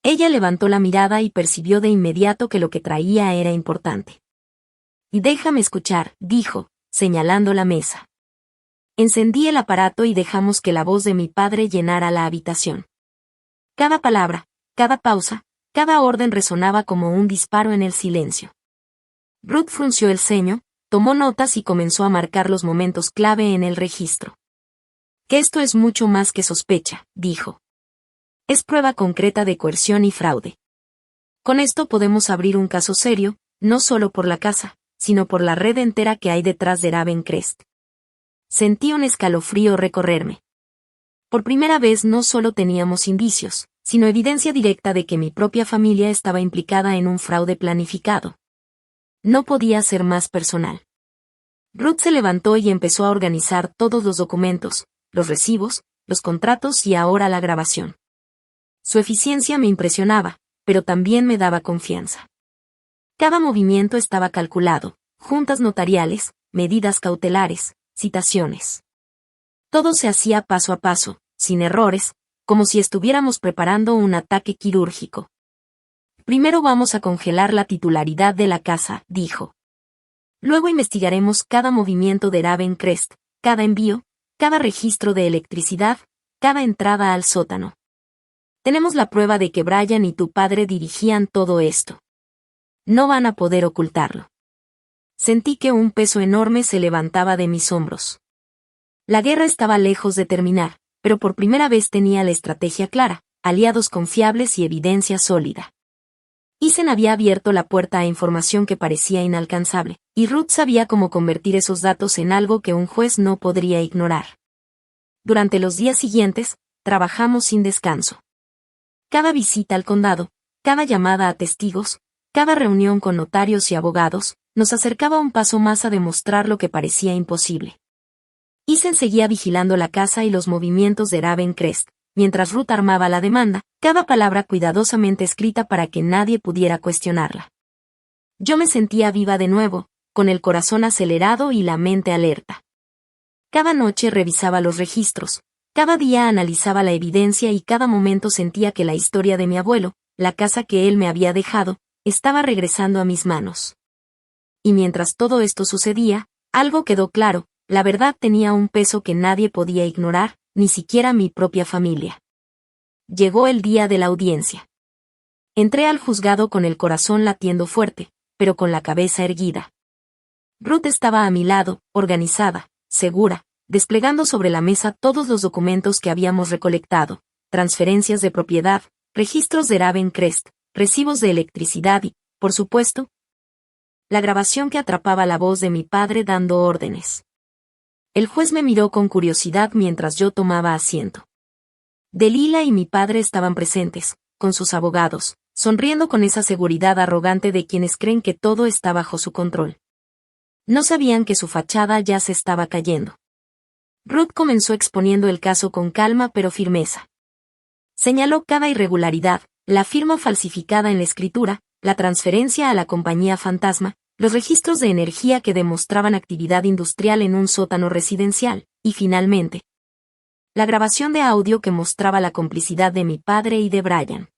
Ella levantó la mirada y percibió de inmediato que lo que traía era importante. Y déjame escuchar, dijo, señalando la mesa. Encendí el aparato y dejamos que la voz de mi padre llenara la habitación. Cada palabra, cada pausa, cada orden resonaba como un disparo en el silencio. Ruth frunció el ceño, tomó notas y comenzó a marcar los momentos clave en el registro. Que esto es mucho más que sospecha, dijo. Es prueba concreta de coerción y fraude. Con esto podemos abrir un caso serio, no solo por la casa, sino por la red entera que hay detrás de Ravencrest. Sentí un escalofrío recorrerme. Por primera vez no solo teníamos indicios, sino evidencia directa de que mi propia familia estaba implicada en un fraude planificado. No podía ser más personal. Ruth se levantó y empezó a organizar todos los documentos, los recibos, los contratos y ahora la grabación. Su eficiencia me impresionaba, pero también me daba confianza. Cada movimiento estaba calculado, juntas notariales, medidas cautelares, citaciones. Todo se hacía paso a paso, sin errores, como si estuviéramos preparando un ataque quirúrgico. Primero vamos a congelar la titularidad de la casa, dijo. Luego investigaremos cada movimiento de Ravencrest, cada envío, cada registro de electricidad, cada entrada al sótano. Tenemos la prueba de que Brian y tu padre dirigían todo esto. No van a poder ocultarlo. Sentí que un peso enorme se levantaba de mis hombros. La guerra estaba lejos de terminar, pero por primera vez tenía la estrategia clara, aliados confiables y evidencia sólida. Eisen había abierto la puerta a información que parecía inalcanzable, y Ruth sabía cómo convertir esos datos en algo que un juez no podría ignorar. Durante los días siguientes, trabajamos sin descanso. Cada visita al condado, cada llamada a testigos, cada reunión con notarios y abogados, nos acercaba un paso más a demostrar lo que parecía imposible. Eisen seguía vigilando la casa y los movimientos de Ravencrest, mientras Ruth armaba la demanda, cada palabra cuidadosamente escrita para que nadie pudiera cuestionarla. Yo me sentía viva de nuevo, con el corazón acelerado y la mente alerta. Cada noche revisaba los registros, cada día analizaba la evidencia y cada momento sentía que la historia de mi abuelo, la casa que él me había dejado, estaba regresando a mis manos. Y mientras todo esto sucedía, algo quedó claro, la verdad tenía un peso que nadie podía ignorar, ni siquiera mi propia familia. Llegó el día de la audiencia. Entré al juzgado con el corazón latiendo fuerte, pero con la cabeza erguida. Ruth estaba a mi lado, organizada, segura, desplegando sobre la mesa todos los documentos que habíamos recolectado, transferencias de propiedad, registros de Ravencrest, recibos de electricidad y, por supuesto, la grabación que atrapaba la voz de mi padre dando órdenes. El juez me miró con curiosidad mientras yo tomaba asiento. Delilah y mi padre estaban presentes, con sus abogados, sonriendo con esa seguridad arrogante de quienes creen que todo está bajo su control. No sabían que su fachada ya se estaba cayendo. Ruth comenzó exponiendo el caso con calma pero firmeza. Señaló cada irregularidad, la firma falsificada en la escritura, la transferencia a la compañía fantasma, los registros de energía que demostraban actividad industrial en un sótano residencial, y finalmente, la grabación de audio que mostraba la complicidad de mi padre y de Brian.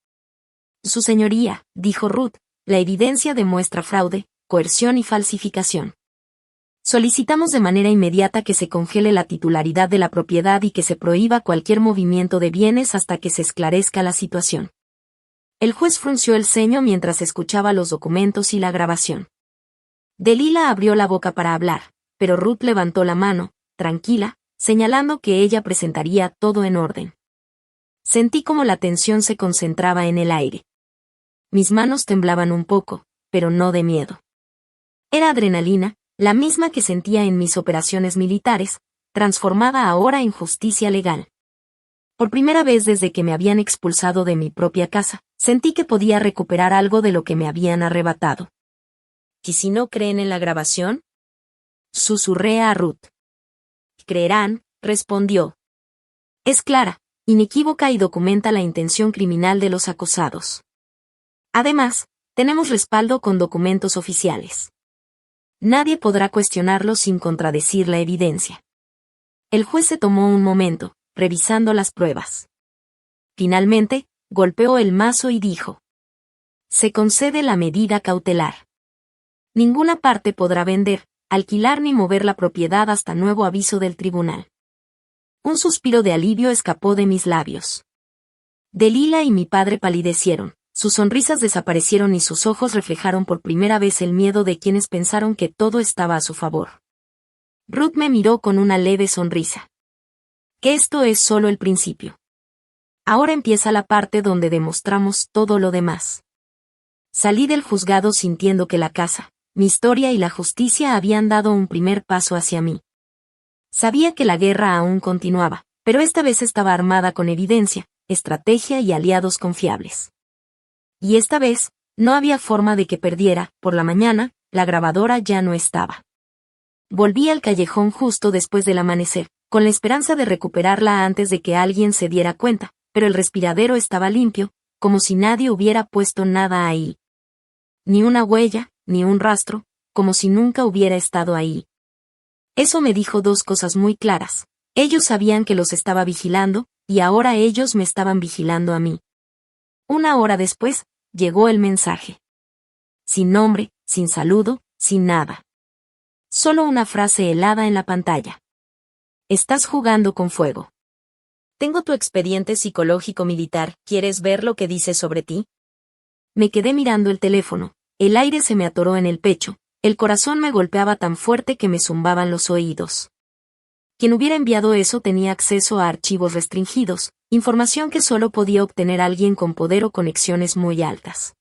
Su señoría, dijo Ruth, la evidencia demuestra fraude, coerción y falsificación. Solicitamos de manera inmediata que se congele la titularidad de la propiedad y que se prohíba cualquier movimiento de bienes hasta que se esclarezca la situación. El juez frunció el ceño mientras escuchaba los documentos y la grabación. Delilah abrió la boca para hablar, pero Ruth levantó la mano, tranquila, señalando que ella presentaría todo en orden. Sentí como la tensión se concentraba en el aire. Mis manos temblaban un poco, pero no de miedo. Era adrenalina, la misma que sentía en mis operaciones militares, transformada ahora en justicia legal. Por primera vez desde que me habían expulsado de mi propia casa, sentí que podía recuperar algo de lo que me habían arrebatado. ¿Y si no creen en la grabación? Susurré a Ruth. Creerán, respondió. Es clara, inequívoca y documenta la intención criminal de los acosados. Además, tenemos respaldo con documentos oficiales. Nadie podrá cuestionarlo sin contradecir la evidencia. El juez se tomó un momento, revisando las pruebas. Finalmente, golpeó el mazo y dijo: se concede la medida cautelar. Ninguna parte podrá vender, alquilar ni mover la propiedad hasta nuevo aviso del tribunal. Un suspiro de alivio escapó de mis labios. Delila y mi padre palidecieron, sus sonrisas desaparecieron y sus ojos reflejaron por primera vez el miedo de quienes pensaron que todo estaba a su favor. Ruth me miró con una leve sonrisa. Que esto es solo el principio. Ahora empieza la parte donde demostramos todo lo demás. Salí del juzgado sintiendo que la casa, mi historia y la justicia habían dado un primer paso hacia mí. Sabía que la guerra aún continuaba, pero esta vez estaba armada con evidencia, estrategia y aliados confiables. Y esta vez, no había forma de que perdiera. Por la mañana, la grabadora ya no estaba. Volví al callejón justo después del amanecer, con la esperanza de recuperarla antes de que alguien se diera cuenta, pero el respiradero estaba limpio, como si nadie hubiera puesto nada ahí. Ni una huella, ni un rastro, como si nunca hubiera estado ahí. Eso me dijo dos cosas muy claras. Ellos sabían que los estaba vigilando, y ahora ellos me estaban vigilando a mí. Una hora después, llegó el mensaje. Sin nombre, sin saludo, sin nada. Solo una frase helada en la pantalla. Estás jugando con fuego. Tengo tu expediente psicológico militar, ¿quieres ver lo que dice sobre ti? Me quedé mirando el teléfono, el aire se me atoró en el pecho, el corazón me golpeaba tan fuerte que me zumbaban los oídos. Quien hubiera enviado eso tenía acceso a archivos restringidos, información que solo podía obtener alguien con poder o conexiones muy altas.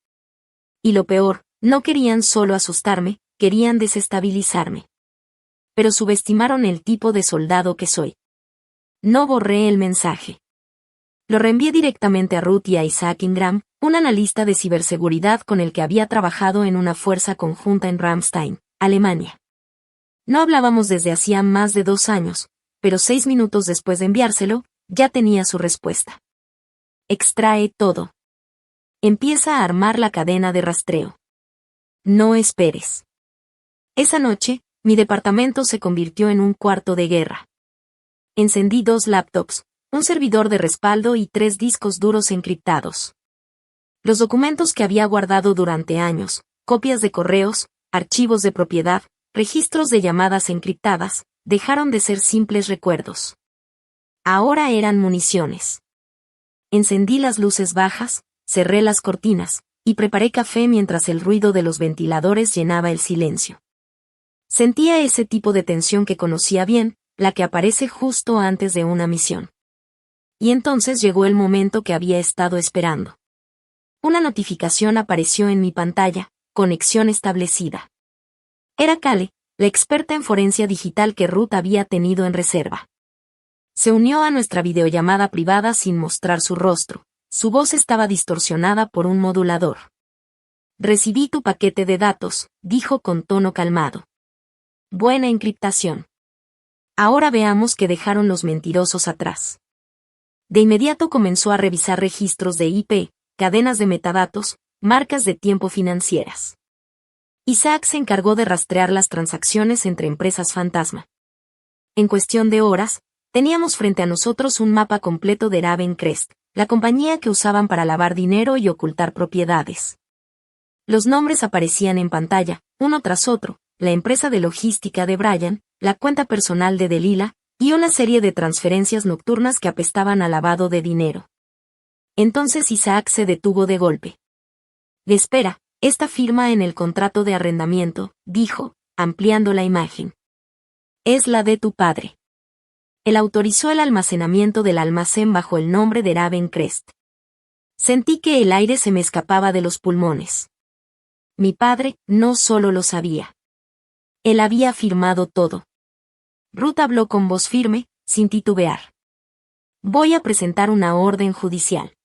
Y lo peor, no querían solo asustarme, querían desestabilizarme. Pero subestimaron el tipo de soldado que soy. No borré el mensaje. Lo reenvié directamente a Ruth y a Isaac Ingram, un analista de ciberseguridad con el que había trabajado en una fuerza conjunta en Ramstein, Alemania. No hablábamos desde hacía más de 2 años, pero 6 minutos después de enviárselo, ya tenía su respuesta. Extrae todo. Empieza a armar la cadena de rastreo. No esperes. Esa noche, mi departamento se convirtió en un cuarto de guerra. Encendí 2 laptops, un servidor de respaldo y 3 discos duros encriptados. Los documentos que había guardado durante años, copias de correos, archivos de propiedad, registros de llamadas encriptadas, dejaron de ser simples recuerdos. Ahora eran municiones. Encendí las luces bajas, cerré las cortinas, y preparé café mientras el ruido de los ventiladores llenaba el silencio. Sentía ese tipo de tensión que conocía bien, la que aparece justo antes de una misión. Y entonces llegó el momento que había estado esperando. Una notificación apareció en mi pantalla, conexión establecida. Era Kale, la experta en forencia digital que Ruth había tenido en reserva. Se unió a nuestra videollamada privada sin mostrar su rostro, su voz estaba distorsionada por un modulador. Recibí tu paquete de datos, dijo con tono calmado. Buena encriptación. Ahora veamos qué dejaron los mentirosos atrás. De inmediato comenzó a revisar registros de IP, cadenas de metadatos, marcas de tiempo financieras. Isaac se encargó de rastrear las transacciones entre empresas fantasma. En cuestión de horas, teníamos frente a nosotros un mapa completo de Ravencrest, la compañía que usaban para lavar dinero y ocultar propiedades. Los nombres aparecían en pantalla, uno tras otro, la empresa de logística de Brian, la cuenta personal de Delila, y una serie de transferencias nocturnas que apestaban a lavado de dinero. Entonces Isaac se detuvo de golpe. Espera, esta firma en el contrato de arrendamiento, dijo, ampliando la imagen. Es la de tu padre. Él autorizó el almacenamiento del almacén bajo el nombre de Ravencrest. Sentí que el aire se me escapaba de los pulmones. Mi padre no solo lo sabía. Él había firmado todo. Ruth habló con voz firme, sin titubear. Voy a presentar una orden judicial.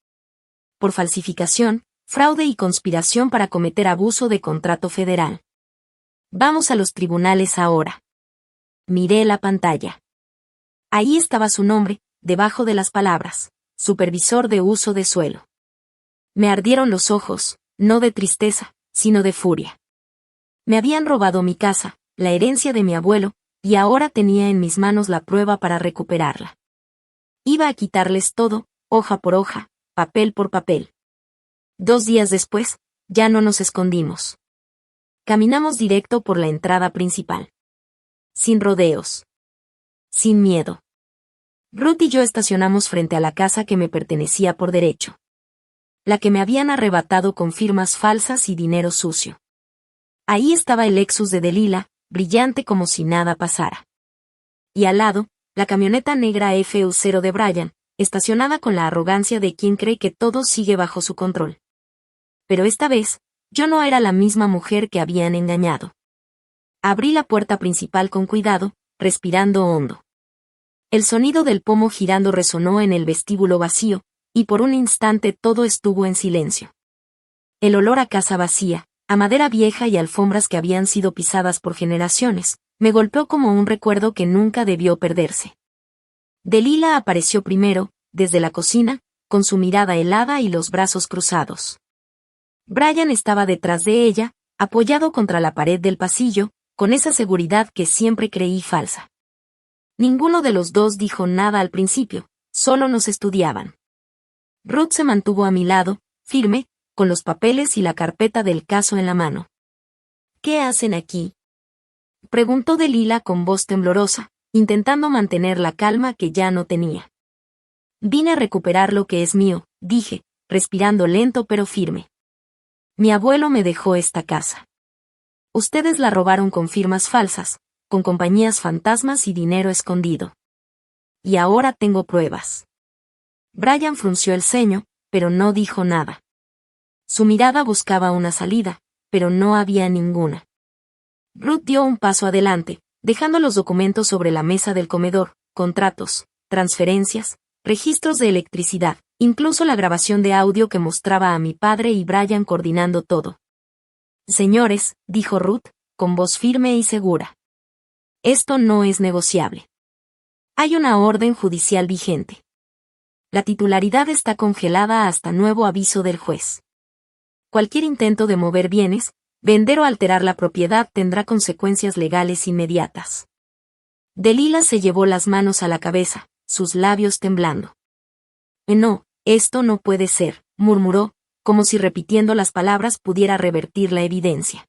Por falsificación, fraude y conspiración para cometer abuso de contrato federal. Vamos a los tribunales ahora. Miré la pantalla. Ahí estaba su nombre, debajo de las palabras, supervisor de uso de suelo. Me ardieron los ojos, no de tristeza, sino de furia. Me habían robado mi casa, la herencia de mi abuelo, y ahora tenía en mis manos la prueba para recuperarla. Iba a quitarles todo, hoja por hoja, papel por papel. 2 días después, ya no nos escondimos. Caminamos directo por la entrada principal. Sin rodeos. Sin miedo. Ruth y yo estacionamos frente a la casa que me pertenecía por derecho. La que me habían arrebatado con firmas falsas y dinero sucio. Ahí estaba el Lexus de Delilah, brillante como si nada pasara. Y al lado, la camioneta negra FU0 de Brian, estacionada con la arrogancia de quien cree que todo sigue bajo su control. Pero esta vez, yo no era la misma mujer que habían engañado. Abrí la puerta principal con cuidado, respirando hondo. El sonido del pomo girando resonó en el vestíbulo vacío, y por un instante todo estuvo en silencio. El olor a casa vacía, a madera vieja y alfombras que habían sido pisadas por generaciones, me golpeó como un recuerdo que nunca debió perderse. Delilah apareció primero, desde la cocina, con su mirada helada y los brazos cruzados. Brian estaba detrás de ella, apoyado contra la pared del pasillo, con esa seguridad que siempre creí falsa. Ninguno de los dos dijo nada al principio, solo nos estudiaban. Ruth se mantuvo a mi lado, firme, con los papeles y la carpeta del caso en la mano. ¿Qué hacen aquí?, preguntó Delilah con voz temblorosa, intentando mantener la calma que ya no tenía. Vine a recuperar lo que es mío, dije, respirando lento pero firme. Mi abuelo me dejó esta casa. Ustedes la robaron con firmas falsas, con compañías fantasmas y dinero escondido. Y ahora tengo pruebas. Brian frunció el ceño, pero no dijo nada. Su mirada buscaba una salida, pero no había ninguna. Ruth dio un paso adelante, dejando los documentos sobre la mesa del comedor, contratos, transferencias, registros de electricidad, incluso la grabación de audio que mostraba a mi padre y Brian coordinando todo. Señores, dijo Ruth, con voz firme y segura. Esto no es negociable. Hay una orden judicial vigente. La titularidad está congelada hasta nuevo aviso del juez. Cualquier intento de mover bienes, vender o alterar la propiedad tendrá consecuencias legales inmediatas. Delilah se llevó las manos a la cabeza, sus labios temblando. No, esto no puede ser, murmuró, como si repitiendo las palabras pudiera revertir la evidencia.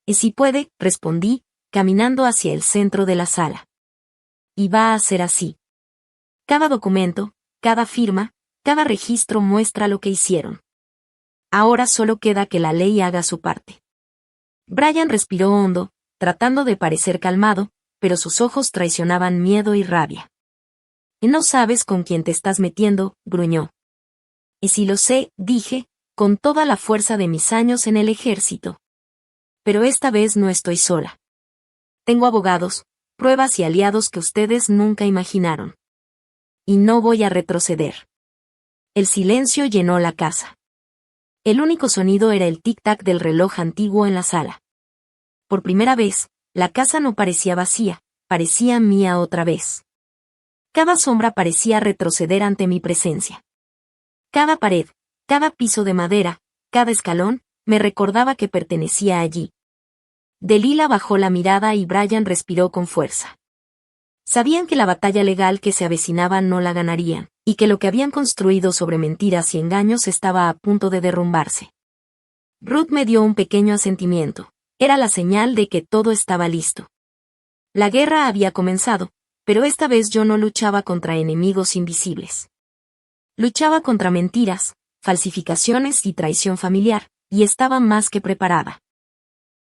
Y si puede, respondí, caminando hacia el centro de la sala. Y va a ser así. Cada documento, cada firma, cada registro muestra lo que hicieron. Ahora solo queda que la ley haga su parte. Brian respiró hondo, tratando de parecer calmado, pero sus ojos traicionaban miedo y rabia. No sabes con quién te estás metiendo, gruñó. Y si lo sé, dije, con toda la fuerza de mis años en el ejército. Pero esta vez no estoy sola. Tengo abogados, pruebas y aliados que ustedes nunca imaginaron. Y no voy a retroceder. El silencio llenó la casa. El único sonido era el tic-tac del reloj antiguo en la sala. Por primera vez, la casa no parecía vacía, parecía mía otra vez. Cada sombra parecía retroceder ante mi presencia. Cada pared, cada piso de madera, cada escalón, me recordaba que pertenecía allí. Delilah bajó la mirada y Brian respiró con fuerza. Sabían que la batalla legal que se avecinaba no la ganarían, y que lo que habían construido sobre mentiras y engaños estaba a punto de derrumbarse. Ruth me dio un pequeño asentimiento. Era la señal de que todo estaba listo. La guerra había comenzado, pero esta vez yo no luchaba contra enemigos invisibles. Luchaba contra mentiras, falsificaciones y traición familiar, y estaba más que preparada.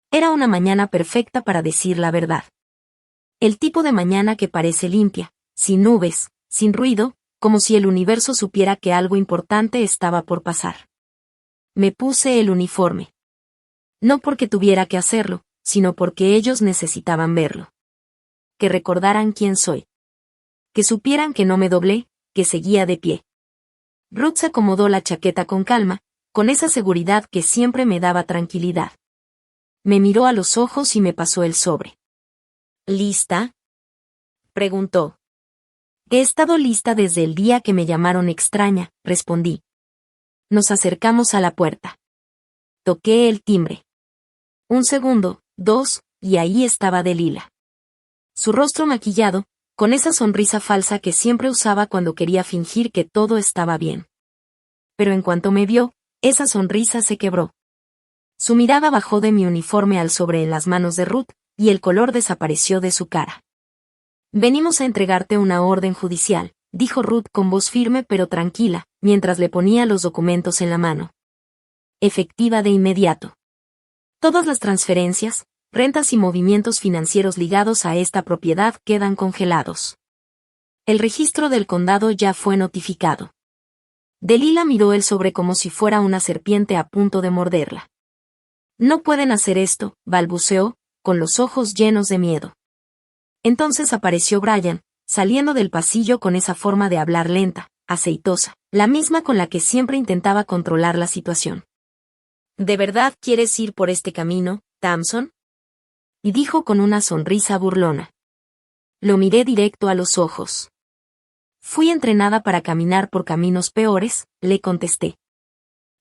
Era una mañana perfecta para decir la verdad. El tipo de mañana que parece limpia, sin nubes, sin ruido, como si el universo supiera que algo importante estaba por pasar. Me puse el uniforme. No porque tuviera que hacerlo, sino porque ellos necesitaban verlo. Que recordaran quién soy. Que supieran que no me doblé, que seguía de pie. Ruth se acomodó la chaqueta con calma, con esa seguridad que siempre me daba tranquilidad. Me miró a los ojos y me pasó el sobre. ¿Lista?, preguntó. He estado lista desde el día que me llamaron extraña, respondí. Nos acercamos a la puerta. Toqué el timbre. 1 segundo, 2, y ahí estaba Delilah. Su rostro maquillado, con esa sonrisa falsa que siempre usaba cuando quería fingir que todo estaba bien. pero en cuanto me vio, esa sonrisa se quebró. Su mirada bajó de mi uniforme al sobre en las manos de Ruth, y el color desapareció de su cara. «Venimos a entregarte una orden judicial», dijo Ruth con voz firme pero tranquila, mientras le ponía los documentos en la mano. «Efectiva de inmediato. Todas las transferencias, rentas y movimientos financieros ligados a esta propiedad quedan congelados. El registro del condado ya fue notificado». Delilah miró el sobre como si fuera una serpiente a punto de morderla. «No pueden hacer esto», balbuceó, con los ojos llenos de miedo. Entonces apareció Brian, saliendo del pasillo con esa forma de hablar lenta, aceitosa, la misma con la que siempre intentaba controlar la situación. «¿De verdad quieres ir por este camino, Tamson?», y dijo con una sonrisa burlona. Lo miré directo a los ojos. «Fui entrenada para caminar por caminos peores», le contesté.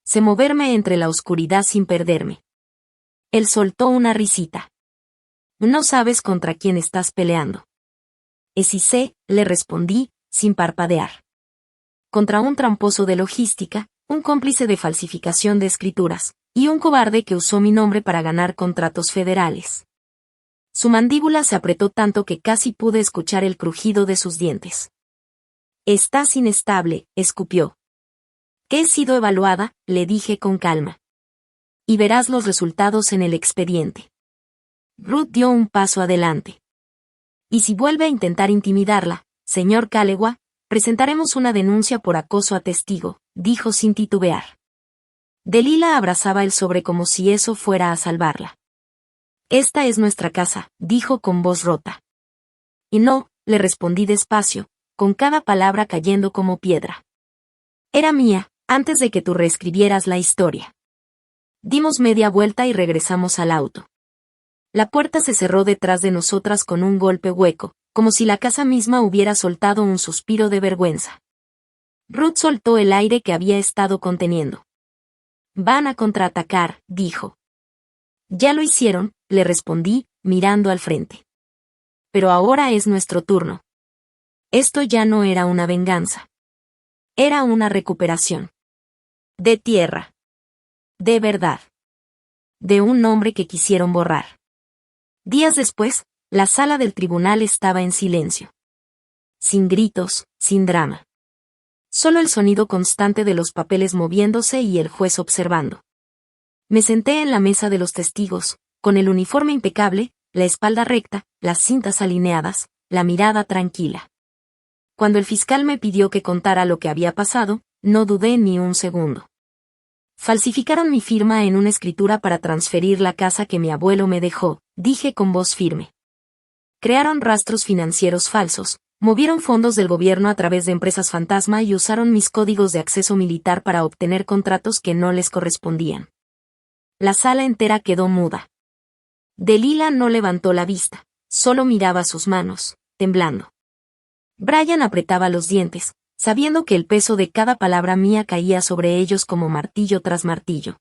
«Sé moverme entre la oscuridad sin perderme». Él soltó una risita. «No sabes contra quién estás peleando». «Sí sé», le respondí, sin parpadear. «Contra un tramposo de logística, un cómplice de falsificación de escrituras, y un cobarde que usó mi nombre para ganar contratos federales». Su mandíbula se apretó tanto que casi pude escuchar el crujido de sus dientes. «Estás inestable», escupió. «Que he sido evaluada», le dije con calma. «Y verás los resultados en el expediente». Ruth dio un paso adelante. «Y si vuelve a intentar intimidarla, señor Calewa, presentaremos una denuncia por acoso a testigo», dijo sin titubear. Delilah abrazaba el sobre como si eso fuera a salvarla. «Esta es nuestra casa», dijo con voz rota. «Y no», le respondí despacio, con cada palabra cayendo como piedra. «Era mía, antes de que tú reescribieras la historia». Dimos media vuelta y regresamos al auto. La puerta se cerró detrás de nosotras con un golpe hueco, como si la casa misma hubiera soltado un suspiro de vergüenza. Ruth soltó el aire que había estado conteniendo. «Van a contraatacar», dijo. «Ya lo hicieron», le respondí, mirando al frente. «Pero ahora es nuestro turno». Esto ya no era una venganza. Era una recuperación. De tierra. De verdad. De un nombre que quisieron borrar. Días después, la sala del tribunal estaba en silencio. Sin gritos, sin drama. Solo el sonido constante de los papeles moviéndose y el juez observando. Me senté en la mesa de los testigos, con el uniforme impecable, la espalda recta, las cintas alineadas, la mirada tranquila. Cuando el fiscal me pidió que contara lo que había pasado, no dudé ni un segundo. «Falsificaron mi firma en una escritura para transferir la casa que mi abuelo me dejó», dije con voz firme. «Crearon rastros financieros falsos, movieron fondos del gobierno a través de empresas fantasma y usaron mis códigos de acceso militar para obtener contratos que no les correspondían». La sala entera quedó muda. Delilah no levantó la vista, solo miraba sus manos, temblando. Brian apretaba los dientes, sabiendo que el peso de cada palabra mía caía sobre ellos como martillo tras martillo.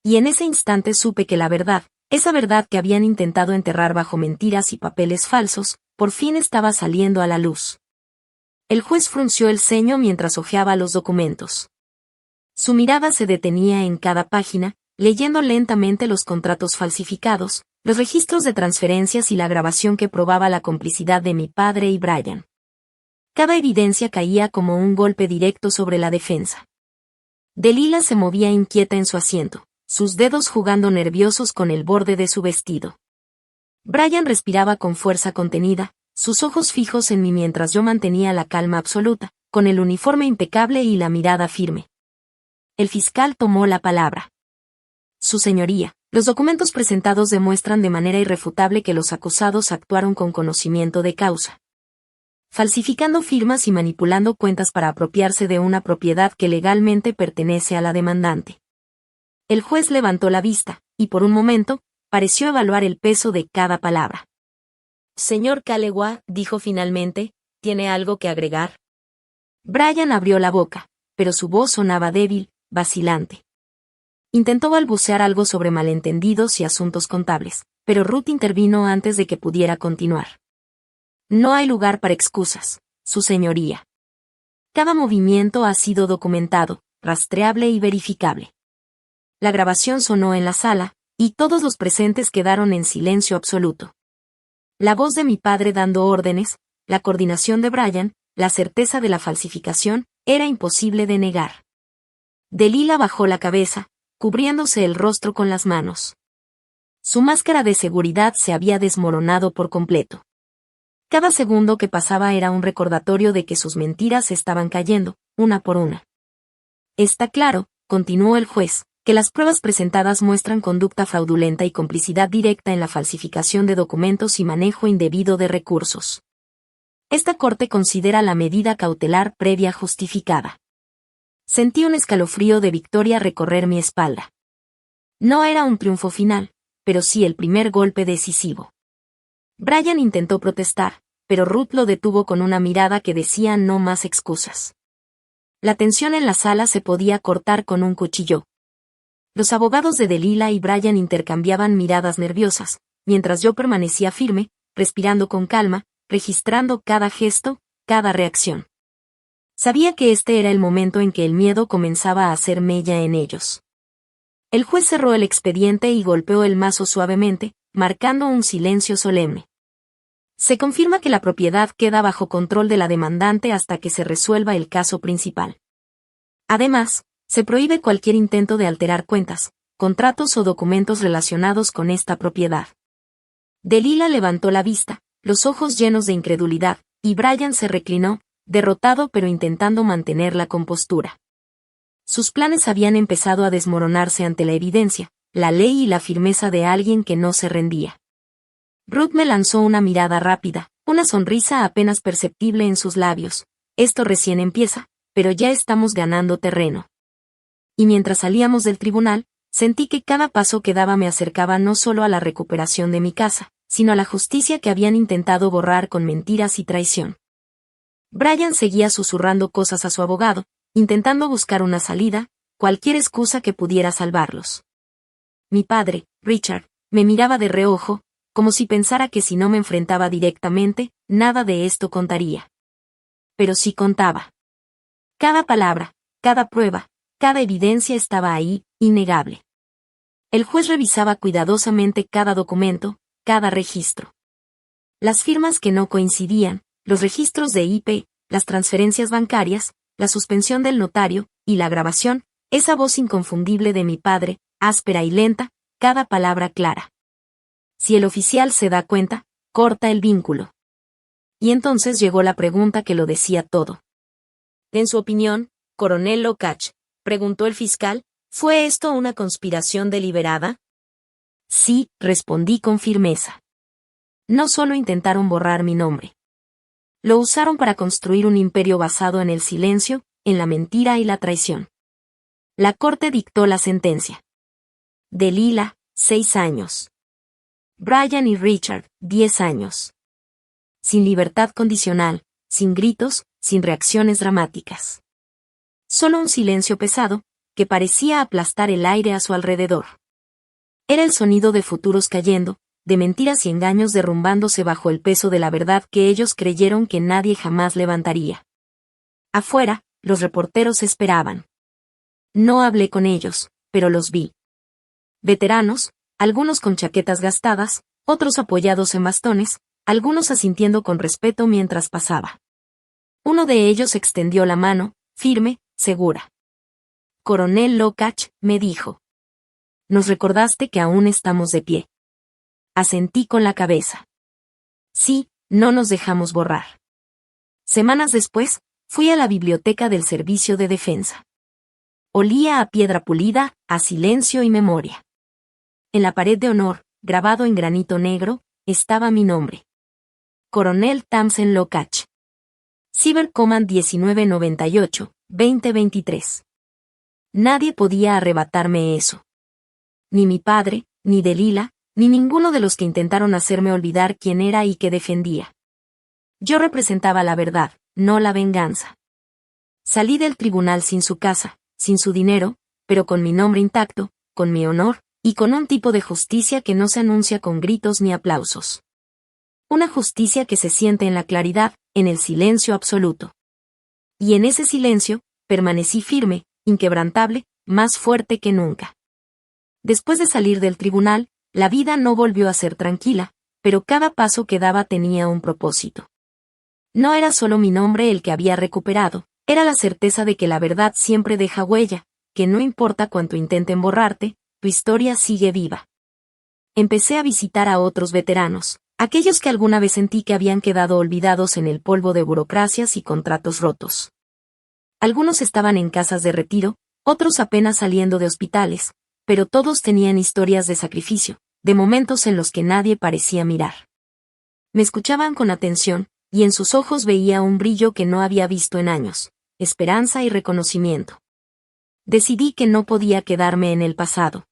Y en ese instante supe que la verdad, esa verdad que habían intentado enterrar bajo mentiras y papeles falsos, por fin estaba saliendo a la luz. El juez frunció el ceño mientras hojeaba los documentos. Su mirada se detenía en cada página, leyendo lentamente los contratos falsificados, los registros de transferencias y la grabación que probaba la complicidad de mi padre y Brian. Cada evidencia caía como un golpe directo sobre la defensa. Delilah se movía inquieta en su asiento, sus dedos jugando nerviosos con el borde de su vestido. Brian respiraba con fuerza contenida, sus ojos fijos en mí mientras yo mantenía la calma absoluta, con el uniforme impecable y la mirada firme. El fiscal tomó la palabra. «Su señoría, los documentos presentados demuestran de manera irrefutable que los acusados actuaron con conocimiento de causa, falsificando firmas y manipulando cuentas para apropiarse de una propiedad que legalmente pertenece a la demandante». El juez levantó la vista, y por un momento, pareció evaluar el peso de cada palabra. «Señor Calewa», dijo finalmente, «¿tiene algo que agregar?». Brian abrió la boca, pero su voz sonaba débil, vacilante. Intentó balbucear algo sobre malentendidos y asuntos contables, pero Ruth intervino antes de que pudiera continuar. «No hay lugar para excusas, su señoría. Cada movimiento ha sido documentado, rastreable y verificable. La grabación sonó en la sala, y todos los presentes quedaron en silencio absoluto. La voz de mi padre dando órdenes, la coordinación de Brian, la certeza de la falsificación, era imposible de negar. Delilah bajó la cabeza, cubriéndose el rostro con las manos. Su máscara de seguridad se había desmoronado por completo. Cada segundo que pasaba era un recordatorio de que sus mentiras estaban cayendo, una por una. Está claro, continuó el juez, que las pruebas presentadas muestran conducta fraudulenta y complicidad directa en la falsificación de documentos y manejo indebido de recursos. Esta corte considera la medida cautelar previa justificada. Sentí un escalofrío de victoria recorrer mi espalda. No era un triunfo final, pero sí el primer golpe decisivo. Brian intentó protestar, pero Ruth lo detuvo con una mirada que decía no más excusas. La tensión en la sala se podía cortar con un cuchillo. Los abogados de Delilah y Brian intercambiaban miradas nerviosas, mientras yo permanecía firme, respirando con calma, registrando cada gesto, cada reacción. Sabía que este era el momento en que el miedo comenzaba a hacer mella en ellos. El juez cerró el expediente y golpeó el mazo suavemente, marcando un silencio solemne. Se confirma que la propiedad queda bajo control de la demandante hasta que se resuelva el caso principal. Además, se prohíbe cualquier intento de alterar cuentas, contratos o documentos relacionados con esta propiedad. Delilah levantó la vista, los ojos llenos de incredulidad, y Brian se reclinó, derrotado pero intentando mantener la compostura. Sus planes habían empezado a desmoronarse ante la evidencia, la ley y la firmeza de alguien que no se rendía. Ruth me lanzó una mirada rápida, una sonrisa apenas perceptible en sus labios. Esto recién empieza, pero ya estamos ganando terreno. Y mientras salíamos del tribunal, sentí que cada paso que daba me acercaba no solo a la recuperación de mi casa, sino a la justicia que habían intentado borrar con mentiras y traición. Brian seguía susurrando cosas a su abogado, intentando buscar una salida, cualquier excusa que pudiera salvarlos. Mi padre, Richard, me miraba de reojo, como si pensara que si no me enfrentaba directamente, nada de esto contaría. Pero sí contaba. Cada palabra, cada prueba, cada evidencia estaba ahí, innegable. El juez revisaba cuidadosamente cada documento, cada registro. Las firmas que no coincidían, los registros de IP, las transferencias bancarias, la suspensión del notario, y la grabación, esa voz inconfundible de mi padre, áspera y lenta, cada palabra clara. Si el oficial se da cuenta, corta el vínculo. Y entonces llegó la pregunta que lo decía todo. En su opinión, coronel Lokach, preguntó el fiscal, ¿fue esto una conspiración deliberada? Sí, respondí con firmeza. No solo intentaron borrar mi nombre. Lo usaron para construir un imperio basado en el silencio, en la mentira y la traición. La corte dictó la sentencia. Delilah, 6 años. Brian y Richard, 10 años. Sin libertad condicional, sin gritos, sin reacciones dramáticas. Solo un silencio pesado, que parecía aplastar el aire a su alrededor. Era el sonido de futuros cayendo, de mentiras y engaños derrumbándose bajo el peso de la verdad que ellos creyeron que nadie jamás levantaría. Afuera, los reporteros esperaban. No hablé con ellos, pero los vi. Veteranos, algunos con chaquetas gastadas, otros apoyados en bastones, algunos asintiendo con respeto mientras pasaba. Uno de ellos extendió la mano, firme, segura. Coronel Lokach, me dijo. Nos recordaste que aún estamos de pie. Asentí con la cabeza. Sí, no nos dejamos borrar. Semanas después, fui a la biblioteca del Servicio de Defensa. Olía a piedra pulida, a silencio y memoria. En la pared de honor, grabado en granito negro, estaba mi nombre. Coronel Tamsen Lokach. Cybercommand 1998-2023. Nadie podía arrebatarme eso. Ni mi padre, ni Delilah, ni ninguno de los que intentaron hacerme olvidar quién era y qué defendía. Yo representaba la verdad, no la venganza. Salí del tribunal sin su casa, sin su dinero, pero con mi nombre intacto, con mi honor, y con un tipo de justicia que no se anuncia con gritos ni aplausos. Una justicia que se siente en la claridad, en el silencio absoluto. Y en ese silencio, permanecí firme, inquebrantable, más fuerte que nunca. Después de salir del tribunal, la vida no volvió a ser tranquila, pero cada paso que daba tenía un propósito. No era solo mi nombre el que había recuperado, era la certeza de que la verdad siempre deja huella, que no importa cuánto intenten borrarte, tu historia sigue viva. Empecé a visitar a otros veteranos, aquellos que alguna vez sentí que habían quedado olvidados en el polvo de burocracias y contratos rotos. Algunos estaban en casas de retiro, otros apenas saliendo de hospitales, pero todos tenían historias de sacrificio, de momentos en los que nadie parecía mirar. Me escuchaban con atención, y en sus ojos veía un brillo que no había visto en años, esperanza y reconocimiento. Decidí que no podía quedarme en el pasado.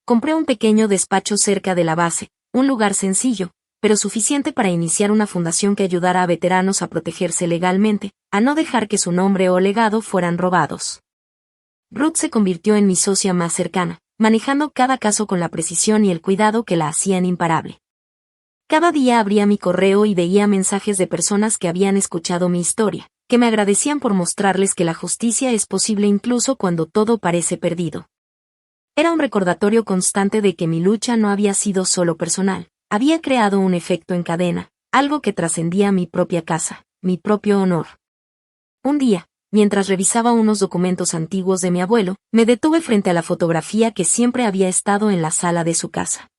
Compré un pequeño despacho cerca de la base, un lugar sencillo, pero suficiente para iniciar una fundación que ayudara a veteranos a protegerse legalmente, a no dejar que su nombre o legado fueran robados. Ruth se convirtió en mi socia más cercana, manejando cada caso con la precisión y el cuidado que la hacían imparable. Cada día abría mi correo y veía mensajes de personas que habían escuchado mi historia, que me agradecían por mostrarles que la justicia es posible incluso cuando todo parece perdido. Era un recordatorio constante de que mi lucha no había sido solo personal, había creado un efecto en cadena, algo que trascendía mi propia casa, mi propio honor. Un día, mientras revisaba unos documentos antiguos de mi abuelo, me detuve frente a la fotografía que siempre había estado en la sala de su casa.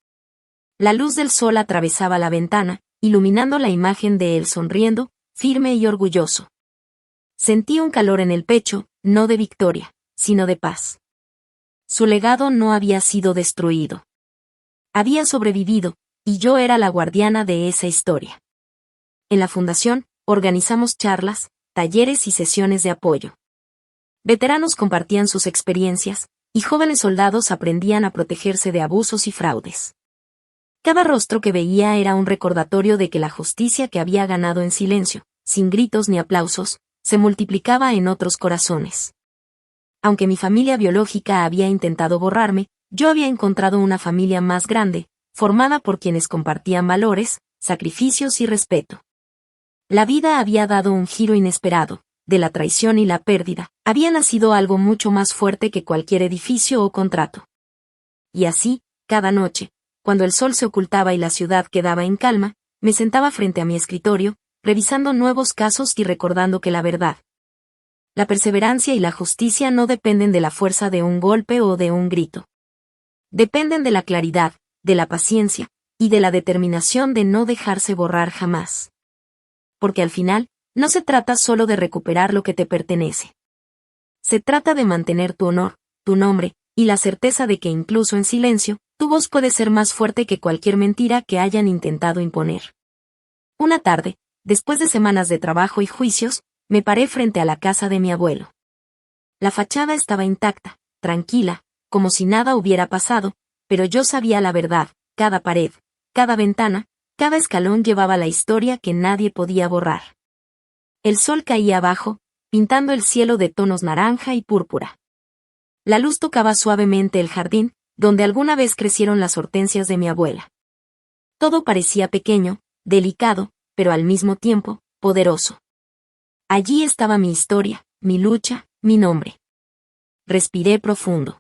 La luz del sol atravesaba la ventana, iluminando la imagen de él sonriendo, firme y orgulloso. Sentí un calor en el pecho, no de victoria, sino de paz. Su legado no había sido destruido. Había sobrevivido, y yo era la guardiana de esa historia. En la fundación, organizamos charlas, talleres y sesiones de apoyo. Veteranos compartían sus experiencias, y jóvenes soldados aprendían a protegerse de abusos y fraudes. Cada rostro que veía era un recordatorio de que la justicia que había ganado en silencio, sin gritos ni aplausos, se multiplicaba en otros corazones. Aunque mi familia biológica había intentado borrarme, yo había encontrado una familia más grande, formada por quienes compartían valores, sacrificios y respeto. La vida había dado un giro inesperado, de la traición y la pérdida, había nacido algo mucho más fuerte que cualquier edificio o contrato. Y así, cada noche, cuando el sol se ocultaba y la ciudad quedaba en calma, me sentaba frente a mi escritorio, revisando nuevos casos y recordando que la verdad, la perseverancia y la justicia no dependen de la fuerza de un golpe o de un grito. Dependen de la claridad, de la paciencia, y de la determinación de no dejarse borrar jamás. Porque al final, no se trata solo de recuperar lo que te pertenece. Se trata de mantener tu honor, tu nombre, y la certeza de que incluso en silencio, tu voz puede ser más fuerte que cualquier mentira que hayan intentado imponer. Una tarde, después de semanas de trabajo y juicios, me paré frente a la casa de mi abuelo. La fachada estaba intacta, tranquila, como si nada hubiera pasado, pero yo sabía la verdad, cada pared, cada ventana, cada escalón llevaba la historia que nadie podía borrar. El sol caía abajo, pintando el cielo de tonos naranja y púrpura. La luz tocaba suavemente el jardín, donde alguna vez crecieron las hortensias de mi abuela. Todo parecía pequeño, delicado, pero al mismo tiempo, poderoso. Allí estaba mi historia, mi lucha, mi nombre. Respiré profundo.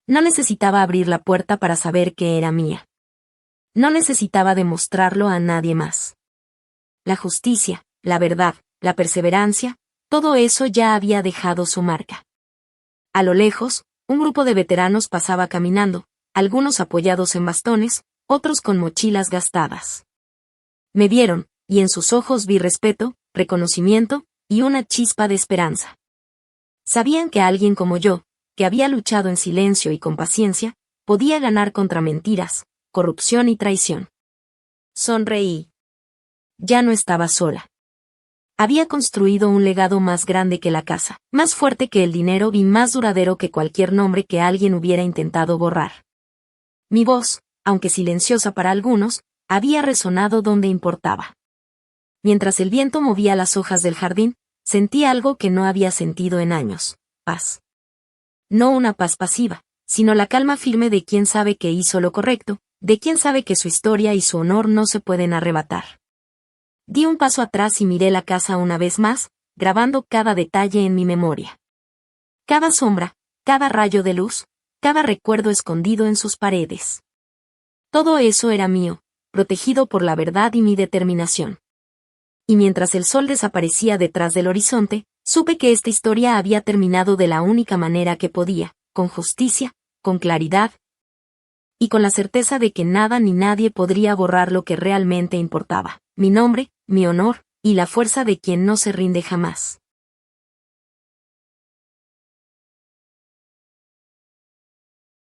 No necesitaba abrir la puerta para saber que era mía. No necesitaba demostrarlo a nadie más. La justicia, la verdad, la perseverancia, todo eso ya había dejado su marca. A lo lejos, un grupo de veteranos pasaba caminando, algunos apoyados en bastones, otros con mochilas gastadas. Me vieron, y en sus ojos vi respeto, reconocimiento, y una chispa de esperanza. Sabían que alguien como yo, que había luchado en silencio y con paciencia, podía ganar contra mentiras, corrupción y traición. Sonreí. Ya no estaba sola. Había construido un legado más grande que la casa, más fuerte que el dinero y más duradero que cualquier nombre que alguien hubiera intentado borrar. Mi voz, aunque silenciosa para algunos, había resonado donde importaba. Mientras el viento movía las hojas del jardín, sentí algo que no había sentido en años: paz. No una paz pasiva, sino la calma firme de quien sabe que hizo lo correcto, de quien sabe que su historia y su honor no se pueden arrebatar. Di un paso atrás y miré la casa una vez más, grabando cada detalle en mi memoria. Cada sombra, cada rayo de luz, cada recuerdo escondido en sus paredes. Todo eso era mío, protegido por la verdad y mi determinación. Y mientras el sol desaparecía detrás del horizonte, supe que esta historia había terminado de la única manera que podía, con justicia, con claridad, y con la certeza de que nada ni nadie podría borrar lo que realmente importaba, mi nombre, mi honor, y la fuerza de quien no se rinde jamás.